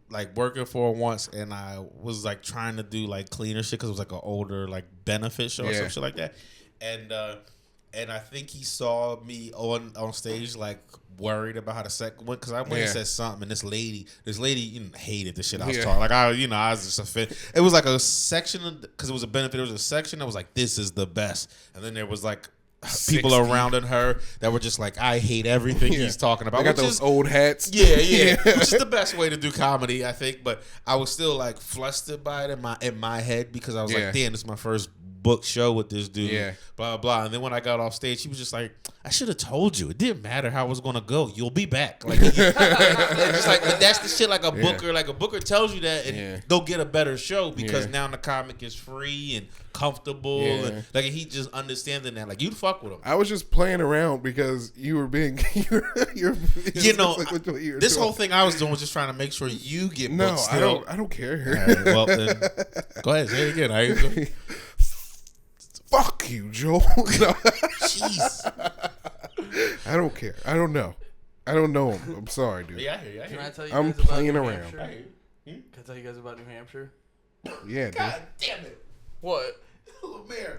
like working for him once, and I was like trying to do like cleaner shit because it was like an older like benefit show or some shit like that, and I think he saw me on stage like worried about how the second one because I went and said something, and this lady hated the shit I was talking. Like I was just offended. It was like a section because it was a benefit. It was a section that was like, this is the best, and then there was like 60 people around her that were just like, I hate everything he's talking about. I got those old hats. Yeah. Which is the best way to do comedy, I think. But I was still like flustered by it in my head because I was like, damn, this is my first book show with this dude. Yeah. Blah, blah. And then when I got off stage, he was just like, I should have told you. It didn't matter how it was gonna go. You'll be back. Like, just like, but that's the shit. Like a booker, like a booker tells you that, and go get a better show because now the comic is free and comfortable, and like he just understanding that. Like you'd fuck with him. I was just playing around because you were being, this whole thing I was doing was just trying to make sure you get booked. No, I don't care. Right, well, then, go ahead, say it again. Fuck you, Joel. No. Jeez. I don't care. I don't know him. I'm sorry, dude. Yeah, I hear you. Can I tell you I'm guys playing about New around. Hampshire? Can I tell you guys about New Hampshire? Yeah, God damn it. What? LeMaire.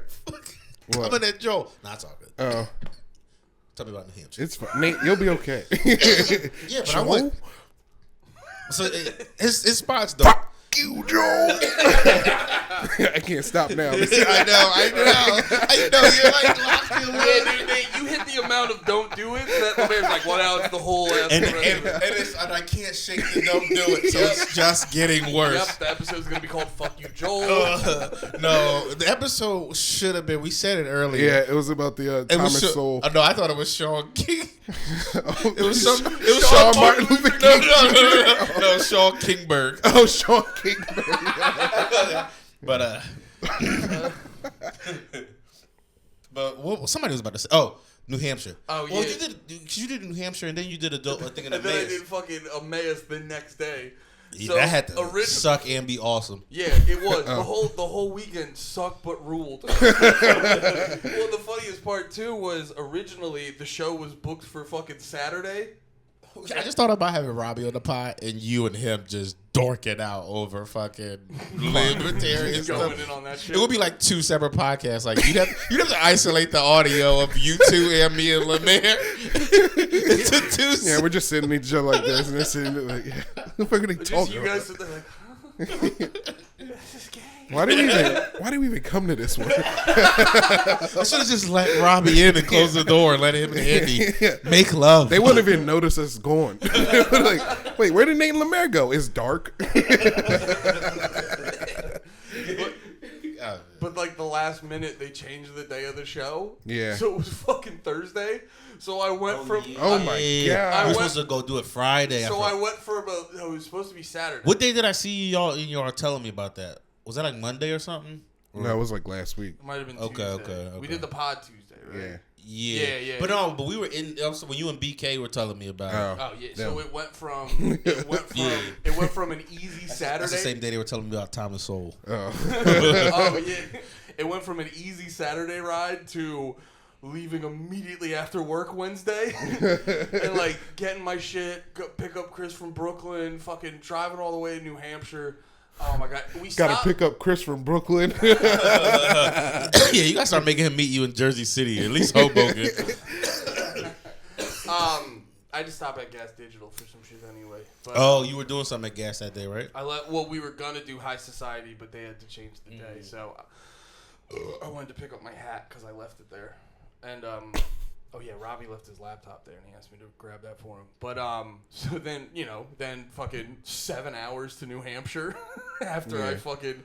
What? I'm in that Joel. Nah, it's all good. Oh. Tell me about New Hampshire. It's fine. Nate, you'll be okay. Yeah, but I went. So his spots though. Fuck you, Joel. I can't stop now. I know. You're like locked in. Yeah, dude, you hit the amount of don't do it that LeMaire's like, well, now it's the whole episode. And I can't shake the don't do it, so it's just getting worse. Yep, the episode's going to be called Fuck You, Joel. No, the episode should have been, we said it earlier. Yeah, it was about the Thomas Sowell. No, I thought it was Shaun King. It was Shaun Martin Luther King. No, Shaun Kingberg. Oh, Shaun Kingberg. But what somebody was about to say. Oh, New Hampshire. Oh, yeah. Well, you did New Hampshire, and then you did a thing in and then I Emmaus. did fucking Emmaus the next day. Yeah, that had to suck and be awesome. Yeah, it was. The whole weekend sucked but ruled. Well, the funniest part too was originally the show was booked for fucking Saturday. I just thought about having Robbie on the pod and you and him just dorking out over fucking libertarian stuff. Going in on that shit. It would be like 2 separate podcasts. Like you'd have to isolate the audio of you two and me and LeMaire into 2. Yeah, we're just sitting each other like this, and they're sitting there like, the fuck are they talking you guys sit there like, huh? This is gay. Why did we even come to this one? I should have just let Robbie in and close the door and let him and Andy make love. They wouldn't even notice us going. Like, wait, where did Nate and LeMaire go? It's dark. But like the last minute, they changed the day of the show. Yeah. So it was fucking Thursday. So I went from. Oh my god! I was supposed to go do it Friday. So I went from it was supposed to be Saturday. What day did I see y'all telling me about that? Was that like Monday or something? No, it was like last week. It might have been Tuesday. Okay. We did the pod Tuesday, right? Yeah. But we were in. Also, when you and BK were telling me about it. Oh yeah. So it went from an easy Saturday. That's the same day they were telling me about Thomas Sowell. Oh yeah. It went from an easy Saturday ride to leaving immediately after work Wednesday and like getting my shit, go pick up Chris from Brooklyn, fucking driving all the way to New Hampshire. Oh my god, we gotta pick up Chris from Brooklyn. Yeah, you gotta start making him meet you in Jersey City, at least Hoboken. I just stopped at Gas Digital for some shit anyway. But, you were doing something at Gas that day, right? We were gonna do High Society, but they had to change the day, so I wanted to pick up my hat because I left it there, and Robbie left his laptop there, and he asked me to grab that for him. But so then fucking 7 hours to New Hampshire after I fucking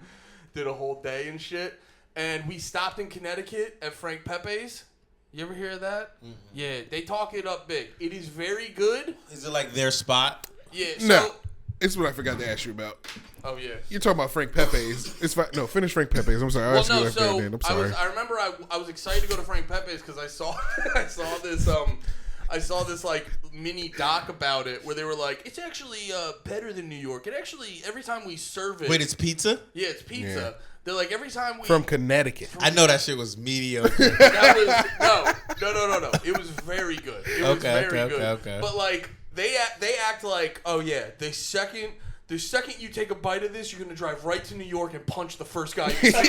did a whole day and shit, and we stopped in Connecticut at Frank Pepe's. You ever hear of that? Mm-hmm. Yeah, they talk it up big. It is very good. Is it like their spot? Yeah. So, no, it's what I forgot to ask you about. Oh yeah. You're talking about Frank Pepe's. It's fine. No, finish Frank Pepe's. I'm sorry. I'm sorry. I remember I was excited to go to Frank Pepe's because I saw this like mini doc about it where they were like, it's actually better than New York. It actually every time we serve it. Wait, it's pizza? Yeah, it's pizza. Yeah. They're like every time we from Connecticut. I know that shit was mediocre. No. It was very good. It was very good. Okay. But like they act like, oh yeah, the second you take a bite of this, you're gonna drive right to New York and punch the first guy you see. And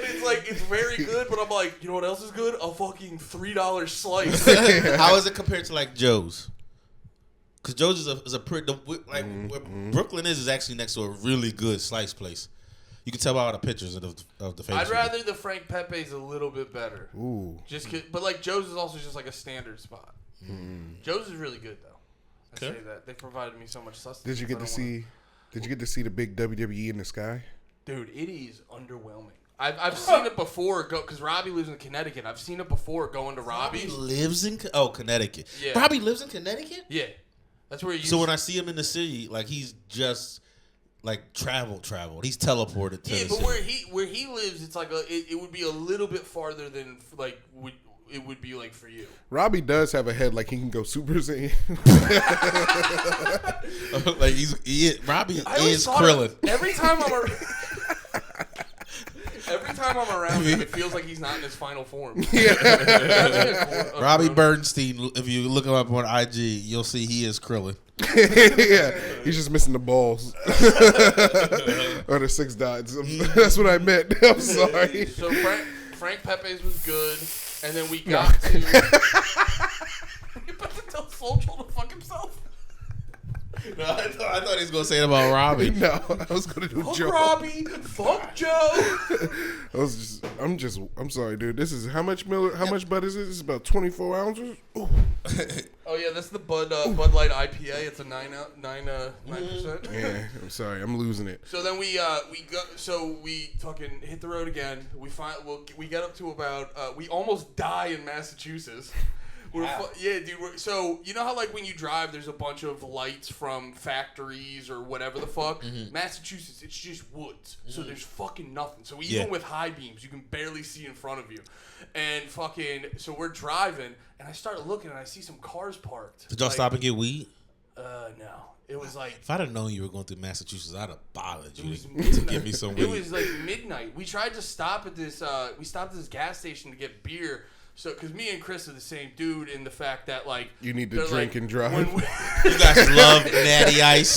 it's like it's very good, but I'm like, you know what else is good? A fucking $3 slice. How is it compared to like Joe's? Because Joe's is a pretty where Brooklyn is actually next to a really good slice place. You can tell by all the pictures of the Facebook. I'd rather the Frank Pepe's a little bit better. Ooh. But like Joe's is also just like a standard spot. Joe's is really good though. I say that they provided me so much sustenance. Did you get to see the big WWE in the sky? Dude, it is underwhelming. I've seen it before because Robbie lives in Connecticut. I've seen it before going to Robbie. Robbie lives in Connecticut. Yeah. Robbie lives in Connecticut? Yeah. That's where So when I see him in the city, like he's just like traveled. He's teleported to the but city. where he lives, it's like it would be a little bit farther than like it would be like for you. Robbie does have a head like he can go Super Saiyan. Like Robbie is Krillin. Every time I'm around him, it feels like he's not in his final form. Robbie Bernstein, if you look him up on IG, you'll see he is Krillin. Yeah, he's just missing the balls or the 6 dots. That's what I meant. I'm sorry. So Frank Pepe's was good, and then we got to. You about to tell Soulja to fuck himself? No, I thought he was gonna say it about Robbie. No, I was gonna do Joe. Robbie, fuck Joe. I'm sorry, dude. This is how much Bud is it? It's about 24 ounces. Ooh. Oh yeah, that's the Bud Light IPA. It's a 9%. Yeah, I'm sorry, I'm losing it. So then we fucking hit the road again. We get up to about we almost die in Massachusetts. Yeah, dude. So you know how like when you drive, there's a bunch of lights from factories or whatever the fuck. Mm-hmm. Massachusetts, it's just woods, so there's fucking nothing. So even with high beams, you can barely see in front of you. And so we're driving, and I start looking, and I see some cars parked. Did y'all stop and get weed? No. It was like, if I'd have known you were going through Massachusetts, I'd have bothered you to to give me some weed. It was like midnight. We tried to stop at this. We stopped at this gas station to get beer. So, because me and Chris are the same dude in the fact that, like, you need to drink and drive. You guys love Natty Ice.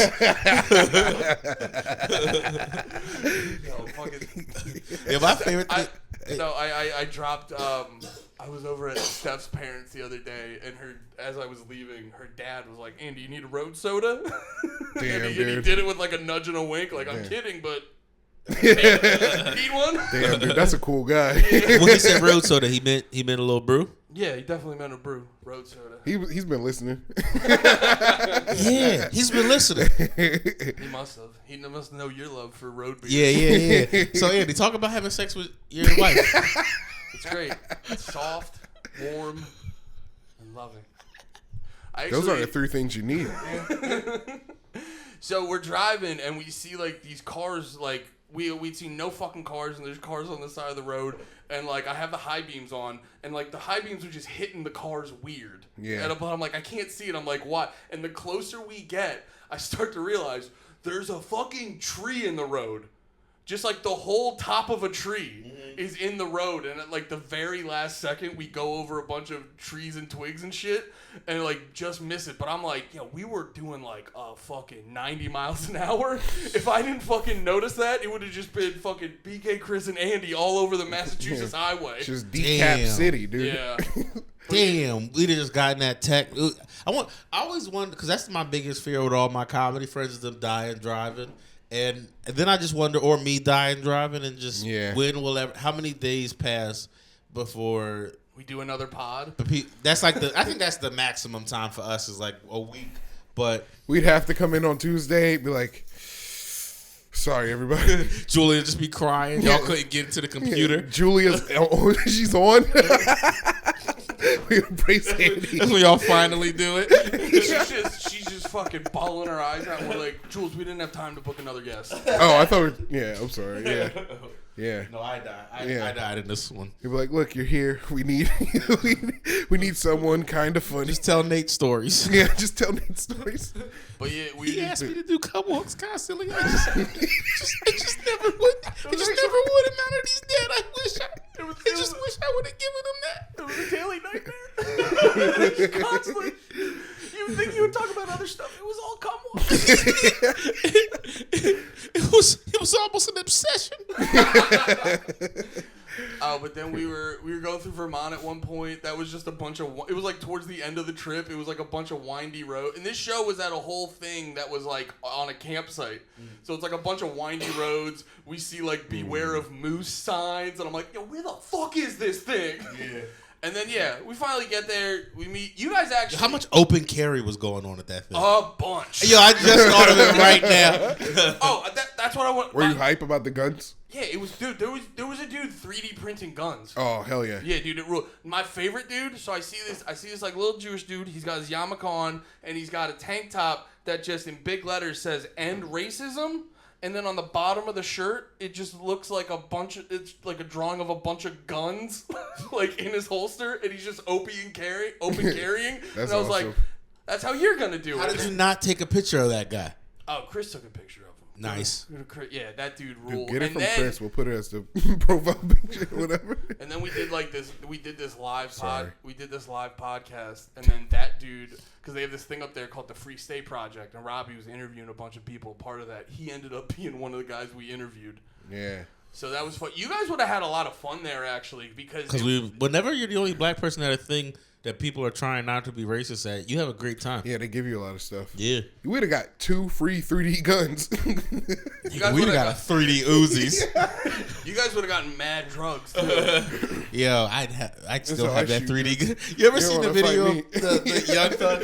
Yeah, my favorite thing. I dropped. I was over at Steph's parents the other day, and as I was leaving, her dad was like, "Andy, you need a road soda?" Damn, and he dude. did it with like a nudge and a wink, like, "I'm kidding, but." Need one? Damn, dude, that's a cool guy. When he said road soda, he meant a little brew. Yeah, he definitely meant a brew. Road soda. He's been listening. Yeah, he's been listening. He must have. He must know your love for road beer. Yeah. So Andy, talk about having sex with your wife. It's great. It's soft, warm, and loving. Those are the 3 things you need. So we're driving and we see like these cars, like we'd seen no fucking cars, and there's cars on the side of the road, and like I have the high beams on, and like the high beams are just hitting the cars weird. Yeah. And I'm like, I can't see it. I'm like, what? And the closer we get, I start to realize there's a fucking tree in the road. Just like the whole top of a tree is in the road, and at like the very last second, we go over a bunch of trees and twigs and shit, and like just miss it. But I'm like, we were doing like a fucking 90 miles an hour. If I didn't fucking notice that, it would have just been fucking BK, Chris, and Andy all over the Massachusetts highway. Just decap city, dude. Yeah. Damn, we'd have just gotten that tech. I always wonder, because that's my biggest fear with all my comedy friends, is them dying driving. And then I just wonder, or me dying driving, and just when will ever, how many days pass before we do another pod? That's like I think that's the maximum time for us is like a week. But we'd have to come in on Tuesday, be like, sorry, everybody. Julia just be crying. Y'all couldn't get into the computer. Yeah, Julia's, she's on. We embrace Andy. That's when y'all finally do it. She's just fucking bawling her eyes out. We're like, Jules, we didn't have time to book another guest. Oh, I thought I'm sorry. Yeah. No, I died. I died in this one. You'd be like, look, you're here. We need we need someone kind of funny. Just tell Nate stories. Yeah, just tell Nate stories. But yeah, he asked me to do cum walks constantly. I just never would. It just never would. And now that he's dead, I just wish I would have given him that. It was a daily nightmare. Constantly. You would think you would talk about other stuff. It was all cum walks. It was almost an obsession. But then we were going through Vermont at one point. That was just a bunch of. It was like towards the end of the trip. It was like a bunch of windy road. And this show was at a whole thing that was like on a campsite. So it's like a bunch of windy roads. We see like beware of moose signs, and I'm like, where the fuck is this thing? Yeah. And then we finally get there. We meet you guys. Actually, how much open carry was going on at that thing? A bunch. Yo, I just thought of it right now. Oh, that's what I want. Were you hype about the guns? Yeah, it was, dude. There was a dude 3D printing guns. Oh hell yeah. Yeah, dude. It ruled. My favorite dude. So I see this like little Jewish dude. He's got his yarmulke on, and he's got a tank top that just in big letters says "End Racism." And then on the bottom of the shirt, it just looks like it's like a drawing of a bunch of guns, like in his holster, and he's just open carrying. And I was like, that's how you're going to do it. How did you not take a picture of that guy? Oh, Chris took a picture of him. Nice. Yeah, that dude ruled. Dude, get it from Chris. We'll put it as the profile picture, whatever. And then we did this live pod. We did this live podcast, and then that dude, because they have this thing up there called the Free Stay Project, and Robbie was interviewing a bunch of people. Part of that, he ended up being one of the guys we interviewed. Yeah. So that was fun. You guys would have had a lot of fun there, actually, because whenever you're the only black person at a thing that people are trying not to be racist at, you have a great time. Yeah, they give you a lot of stuff. Yeah. You would have got 2 free 3D guns. We would have got a 3D Uzis. You guys would have gotten mad drugs, too. Yo, I'd still have that 3D gun. You ever seen the video of the Young Thug?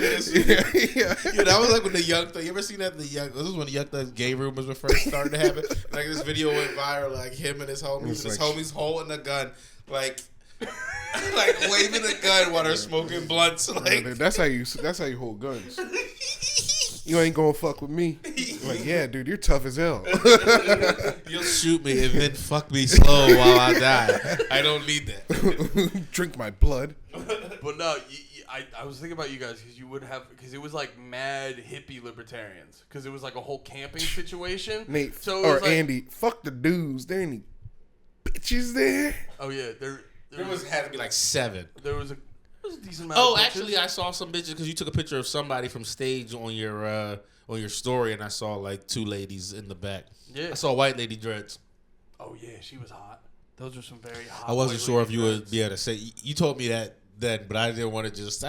Yeah, that was like when the Young Thug. You ever seen that? This was when the Young Thug's gay rumors were first starting to happen. Like this video went viral, like him and his homies. His homies holding a gun, like waving a gun while they're smoking blunts. Like that's how you hold guns. You ain't gonna fuck with me. Like, yeah, dude, you're tough as hell. You'll shoot me and then fuck me slow while I die. I don't need that. Drink my blood. But no, I was thinking about you guys because it was like mad hippie libertarians because it was like a whole camping situation. Nate so or like, Andy, fuck the dudes. There ain't any bitches there. Oh yeah, there had to be like 7. There was a decent amount. Oh, of actually, I saw some bitches because you took a picture of somebody from stage on your story, and I saw like 2 ladies in the back. Yeah, I saw white lady dreads. Oh yeah, she was hot. Those were some very hot. I wasn't sure if you dreads. would be able to say. You told me that then, but I didn't want to just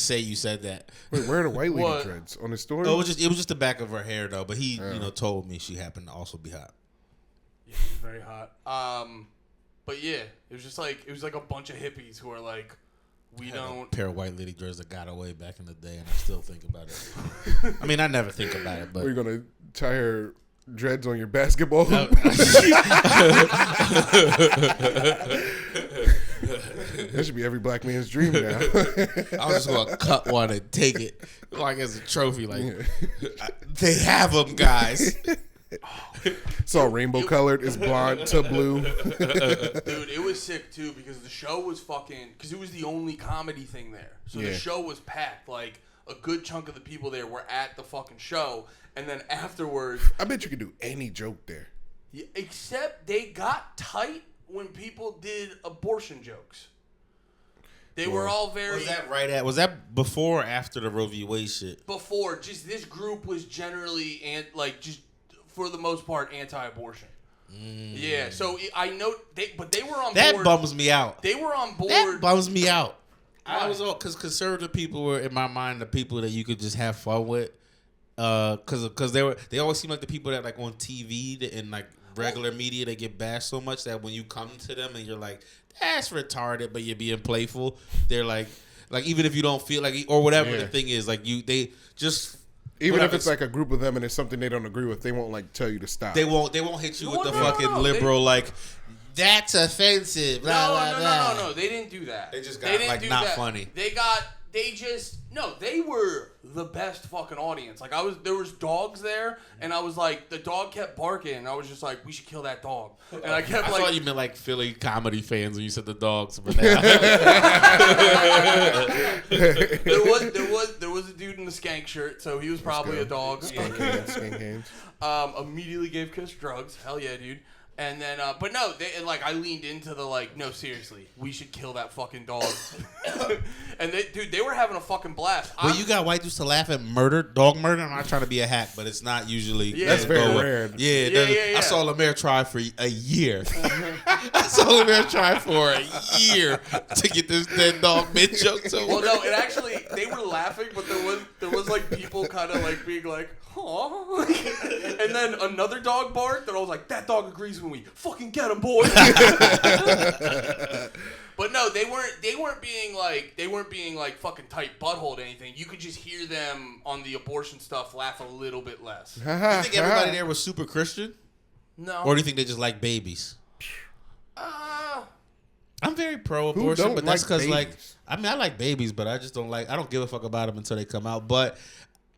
say you said that. Wait, where are the white lady dreads on the story? Oh, it was just the back of her hair though. But he told me she happened to also be hot. Yeah, she was very hot. But yeah, it was like a bunch of hippies who are like, we don't. A pair of white lady dreads that got away back in the day, and I still think about it. I mean, I never think about it, but we're gonna tie her dreads on your basketball hoop. That should be every black man's dream now. I was just gonna cut one and take it like as a trophy. Like they have them, guys. It's all rainbow colored. It's blonde to blue. Dude, it was sick too because the show was because it was the only comedy thing there. So the show was packed. Like a good chunk of the people there were at the fucking show, and then afterwards, I bet you could do any joke there. Yeah, except they got tight when people did abortion jokes. They were all very. Was that right at? Was that before or after the Roe v. Wade shit? Before, just this group was generally just for the most part anti-abortion. Yeah, so I know they were on board. That bums me out. They were on board. That bums me out. Why? I was all because conservative people were in my mind the people that you could just have fun with. Because they always seem like the people that like on TV and like regular media they get bashed so much that when you come to them and you're like that's retarded but you're being playful, they're like even if you don't feel like or whatever the thing is like they just even if it's like a group of them and it's something they don't agree with, they won't like tell you to stop. They won't hit you with the fucking liberal like that's offensive. Blah, blah, blah. No. They didn't do that. They just got like not funny. They were the best fucking audience. Like there was dogs there, and I was like, the dog kept barking, and I was just like, we should kill that dog. And I kept I like, thought you meant like Philly comedy fans when you said the dogs. But there was a dude in the skank shirt, so he was probably a dog. Skank hands. Immediately gave Kiss drugs. Hell yeah, dude. And then, but no, I leaned into the no, seriously, we should kill that fucking dog. And they were having a fucking blast. Well, you got white dudes to laugh at dog murder. I'm not trying to be a hack, but it's not usually. Yeah, that's very rare. Yeah. I saw LeMaire try for a year. I saw LeMaire try for a year to get this dead dog mid joke to. Well, no, it actually they were laughing, but there was like people kind of like being like, huh? And then another dog barked, and I was like, that dog agrees with me. Fucking get him, boy. But no, they weren't being like fucking tight butthole to anything. You could just hear them on the abortion stuff laugh a little bit less. Do you think everybody there was super Christian? No. Or do you think they just like babies? I'm very pro-abortion, but that's because I like babies, but I just don't give a fuck about them until they come out. But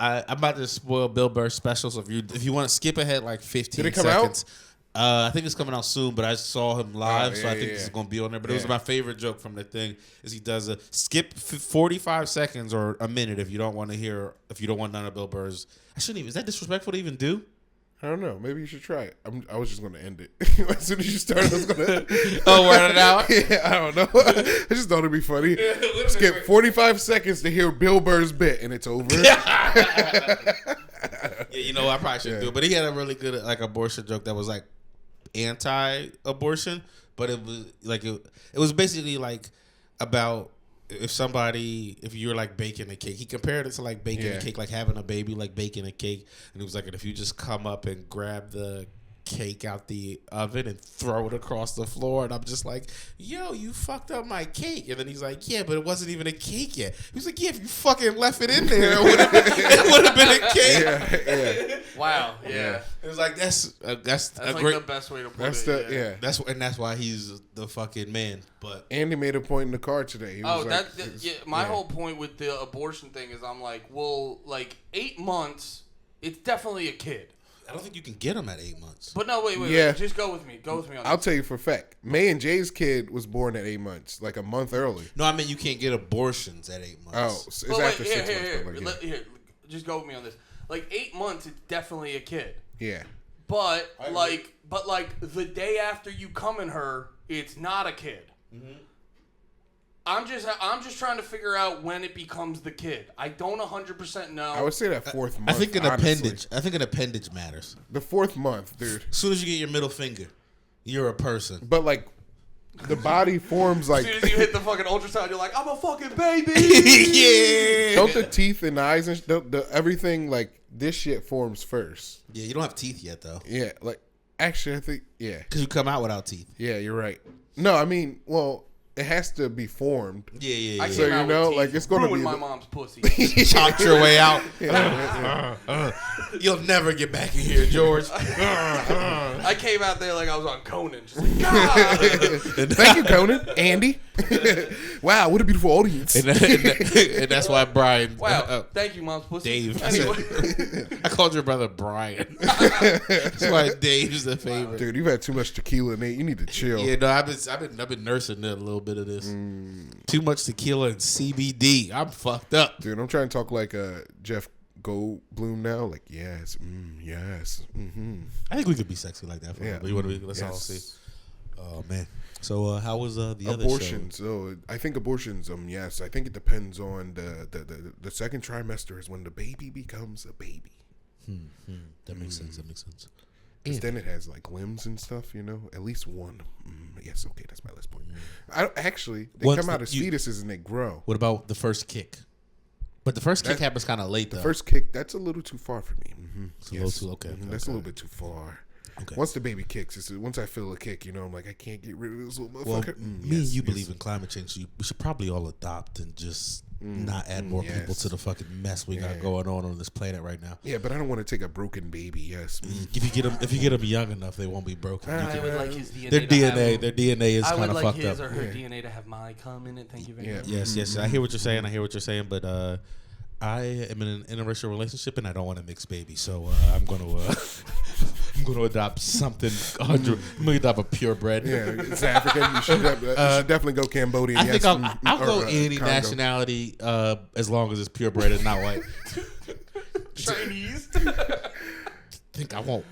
I'm about to spoil Bill Burr's special, so if you want to skip ahead like 15 Did it come seconds. out? I think it's coming out soon, but I saw him live, so I think it's going to be on there. But it was my favorite joke from the thing is he does a skip 45 seconds or a minute if you don't want none of Bill Burr's. I shouldn't even. Is that disrespectful to even do? I don't know. Maybe you should try it. I was just going to end it. As soon as you started, I was going to... Word it out? Yeah, I don't know. I just thought it'd be funny. Skip 45 seconds to hear Bill Burr's bit, and it's over. Yeah, I probably shouldn't do it. But he had a really good abortion joke that was anti-abortion, but it was it was basically about if you're baking a cake. He compared it to baking a cake, having a baby, baking a cake, and he was like, if you just come up and grab the cake out the oven and throw it across the floor, and I'm just like, yo, you fucked up my cake. And then he's like, yeah, but it wasn't even a cake yet. He was like, yeah, if you fucking left it in there, it would have been a cake. Yeah. Wow. Yeah. It was like that's a great, the best way to put it. That's why he's the fucking man. But Andy made a point in the car today. He was my whole point with the abortion thing is I'm like, well, 8 months, it's definitely a kid. I don't think you can get them at 8 months. But no, wait. Yeah. Just go with me. Go with me on I'll this. tell you for a fact. May and Jay's kid was born at 8 months, like a month early. No, I mean you can't get abortions at 8 months. Oh, it's But after wait, 6 months. But here, just go with me on this. Like 8 months, it's definitely a kid. yeah. But the day after you come in her, it's not a kid. Mm-hmm. I'm just trying to figure out when it becomes the kid. I don't 100% know. I would say that fourth month. I think an honestly. appendage. I think an appendage matters. The fourth month, dude. As soon as you get your middle finger, you're a person. But like, the body forms like. As soon as you hit the fucking ultrasound, you're like, I'm a fucking baby. Yeah. Don't the teeth and eyes and the everything like this shit forms first? Yeah, you don't have teeth yet though. Yeah, like actually, I think Because you come out without teeth. Yeah, you're right. No, I mean, well, it has to be formed. Yeah. I So came out you know, with like teeth, it's gonna ruined be my mom's pussy. Chopped your way out. You'll never get back in here, George. I came out there like I was on Conan. Just like, God. Thank you, Conan. Andy. Wow, what a beautiful audience. and that's why Brian. Wow. Thank you, mom's pussy. Dave. Anyway. I called your brother Brian. That's why Dave's the favorite. Dude, you've had too much tequila, Nate. You need to chill. Yeah, no, I've been nursing a little bit of this. Too much tequila and CBD. I'm fucked up. Dude, I'm trying to talk like Jeff Goldblum now. Like, yes, yes. Mm-hmm. I think we could be sexy like that. For Yeah. you want to be? Let's all see. Oh man. So how was the other abortions? So I think abortions. Yes, I think it depends on the second trimester is when the baby becomes a baby. That makes sense. That makes sense. Because then it has like limbs and stuff, you know. At least one. Yes, okay, that's my last point. I actually they come out as fetuses and they grow. What about the first kick? But the first kick happens kind of late. The first kick, that's a little too far for me. It's a little too okay. That's a little bit too far. Okay. Once the baby kicks, once I feel a kick, you know, I'm like, I can't get rid of this little motherfucker. Well, me and you believe in climate change, so we should probably all adopt and just not add more people to the fucking mess we got going on this planet right now. Yeah, but I don't want to take a broken baby. Yes. If you get them young enough, they won't be broken. I would like his DNA. Their DNA is kind of fucked up. I would like his or her DNA to have my cum in it. Thank you very much. Yes. I hear what you're saying. But I am in an interracial relationship and I don't want to mix babies, so I'm gonna adopt something. I'm gonna adopt a purebred. Yeah, it's African. You should definitely go Cambodian. I think I'll go any Congo. Nationality as long as it's purebred and not white. Chinese. I think I won't.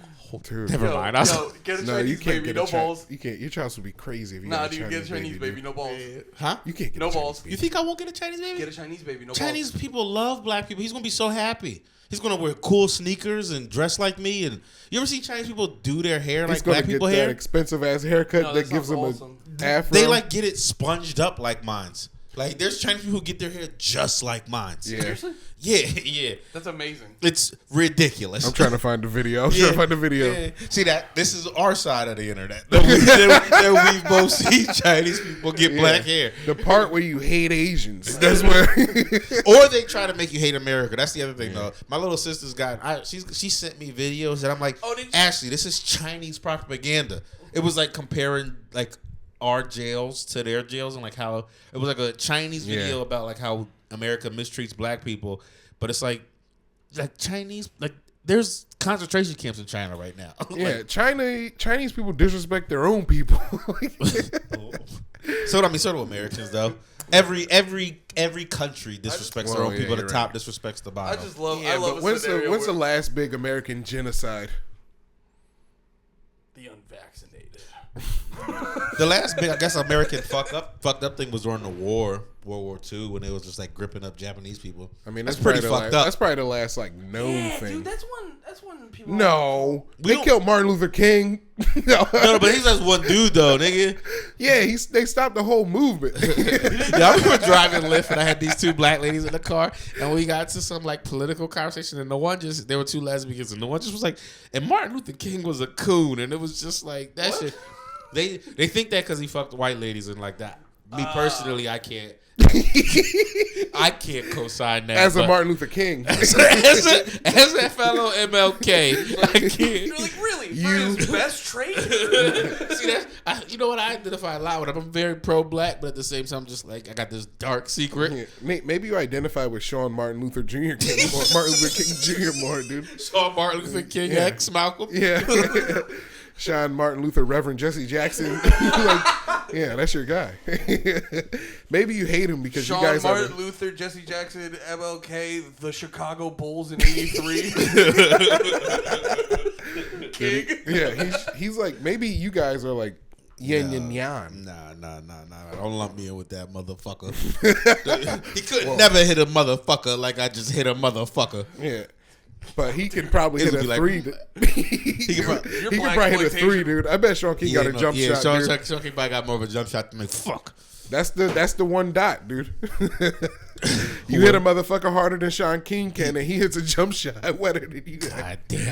Dude. Never mind. Get a Chinese baby, no balls. You can't. Your child would be crazy if you get a Chinese baby, no balls. Huh? You can't get no balls. You think I won't get a Chinese baby? Get a Chinese baby, no Chinese balls. people love black people. He's gonna be so happy. He's gonna wear cool sneakers and dress like me. And you ever see Chinese people do their hair like black people hair? That expensive ass haircut that gives them awesome. a afro. They like get it sponged up like mine's. Like there's Chinese people who get their hair just like mine's. Yeah. Seriously? Yeah. That's amazing. It's ridiculous. I'm trying to find the video. Trying to find the video. Yeah. See that? This is our side of the internet. That we both see Chinese people get black hair. The part where you hate Asians. That's where. Or they try to make you hate America. That's the other thing, though. My little sister's she sent me videos, and I'm like, Ashley, this is Chinese propaganda. It was like comparing like our jails to their jails, and like how it was like a Chinese video about like how America mistreats black people, but it's like Chinese, like there's concentration camps in China right now. Yeah, Chinese people disrespect their own people. So do Americans though. Every country disrespects their own people. The top disrespects the bottom. I just love. Yeah, I love. but when's the last big American genocide? The unvaccinated. The last big, I guess, American fucked up thing was during the war, World War II, when they was just like gripping up Japanese people. I mean, that's pretty fucked up. That's probably the last like known thing. Dude, that's one people. No, they killed Martin Luther King. No, but he's just one dude though, nigga. Yeah, they stopped the whole movement. Yeah, I remember driving Lyft and I had these two black ladies in the car, and we got to some like political conversation, and there were two lesbians, and the one just was like, and Martin Luther King was a coon, and it was just like that shit. They think that because he fucked white ladies and like that. Me personally, I can't. I can't co-sign that. As a Martin Luther King. as a fellow MLK, I can't. You're like, really? For his best trait? See, you know what? I identify a lot with him. I'm very pro-black, but at the same time, I'm just like, I got this dark secret. Yeah. Maybe you identify with Shaun Martin Luther Jr. Martin Luther King Jr. more, dude. Shaun Martin Luther King X Malcolm. Yeah. Shaun Martin Luther Reverend Jesse Jackson. Yeah, that's your guy. Maybe you hate him because Shaun you guys Martin Luther, Jesse Jackson, MLK, the Chicago Bulls in '83. King. Yeah, he's like, maybe you guys are like yin and yang. Nah. Don't lump me in with that motherfucker. He could never hit a motherfucker like I just hit a motherfucker. Yeah. But he can probably hit a three. He can probably hit a three, dude. I bet Shaun King got a jump shot. Shaun King probably got more of a jump shot than me. Fuck. That's the one dot, dude. You hit a motherfucker harder than Shaun King can, and he hits a jump shot wetter than you. God damn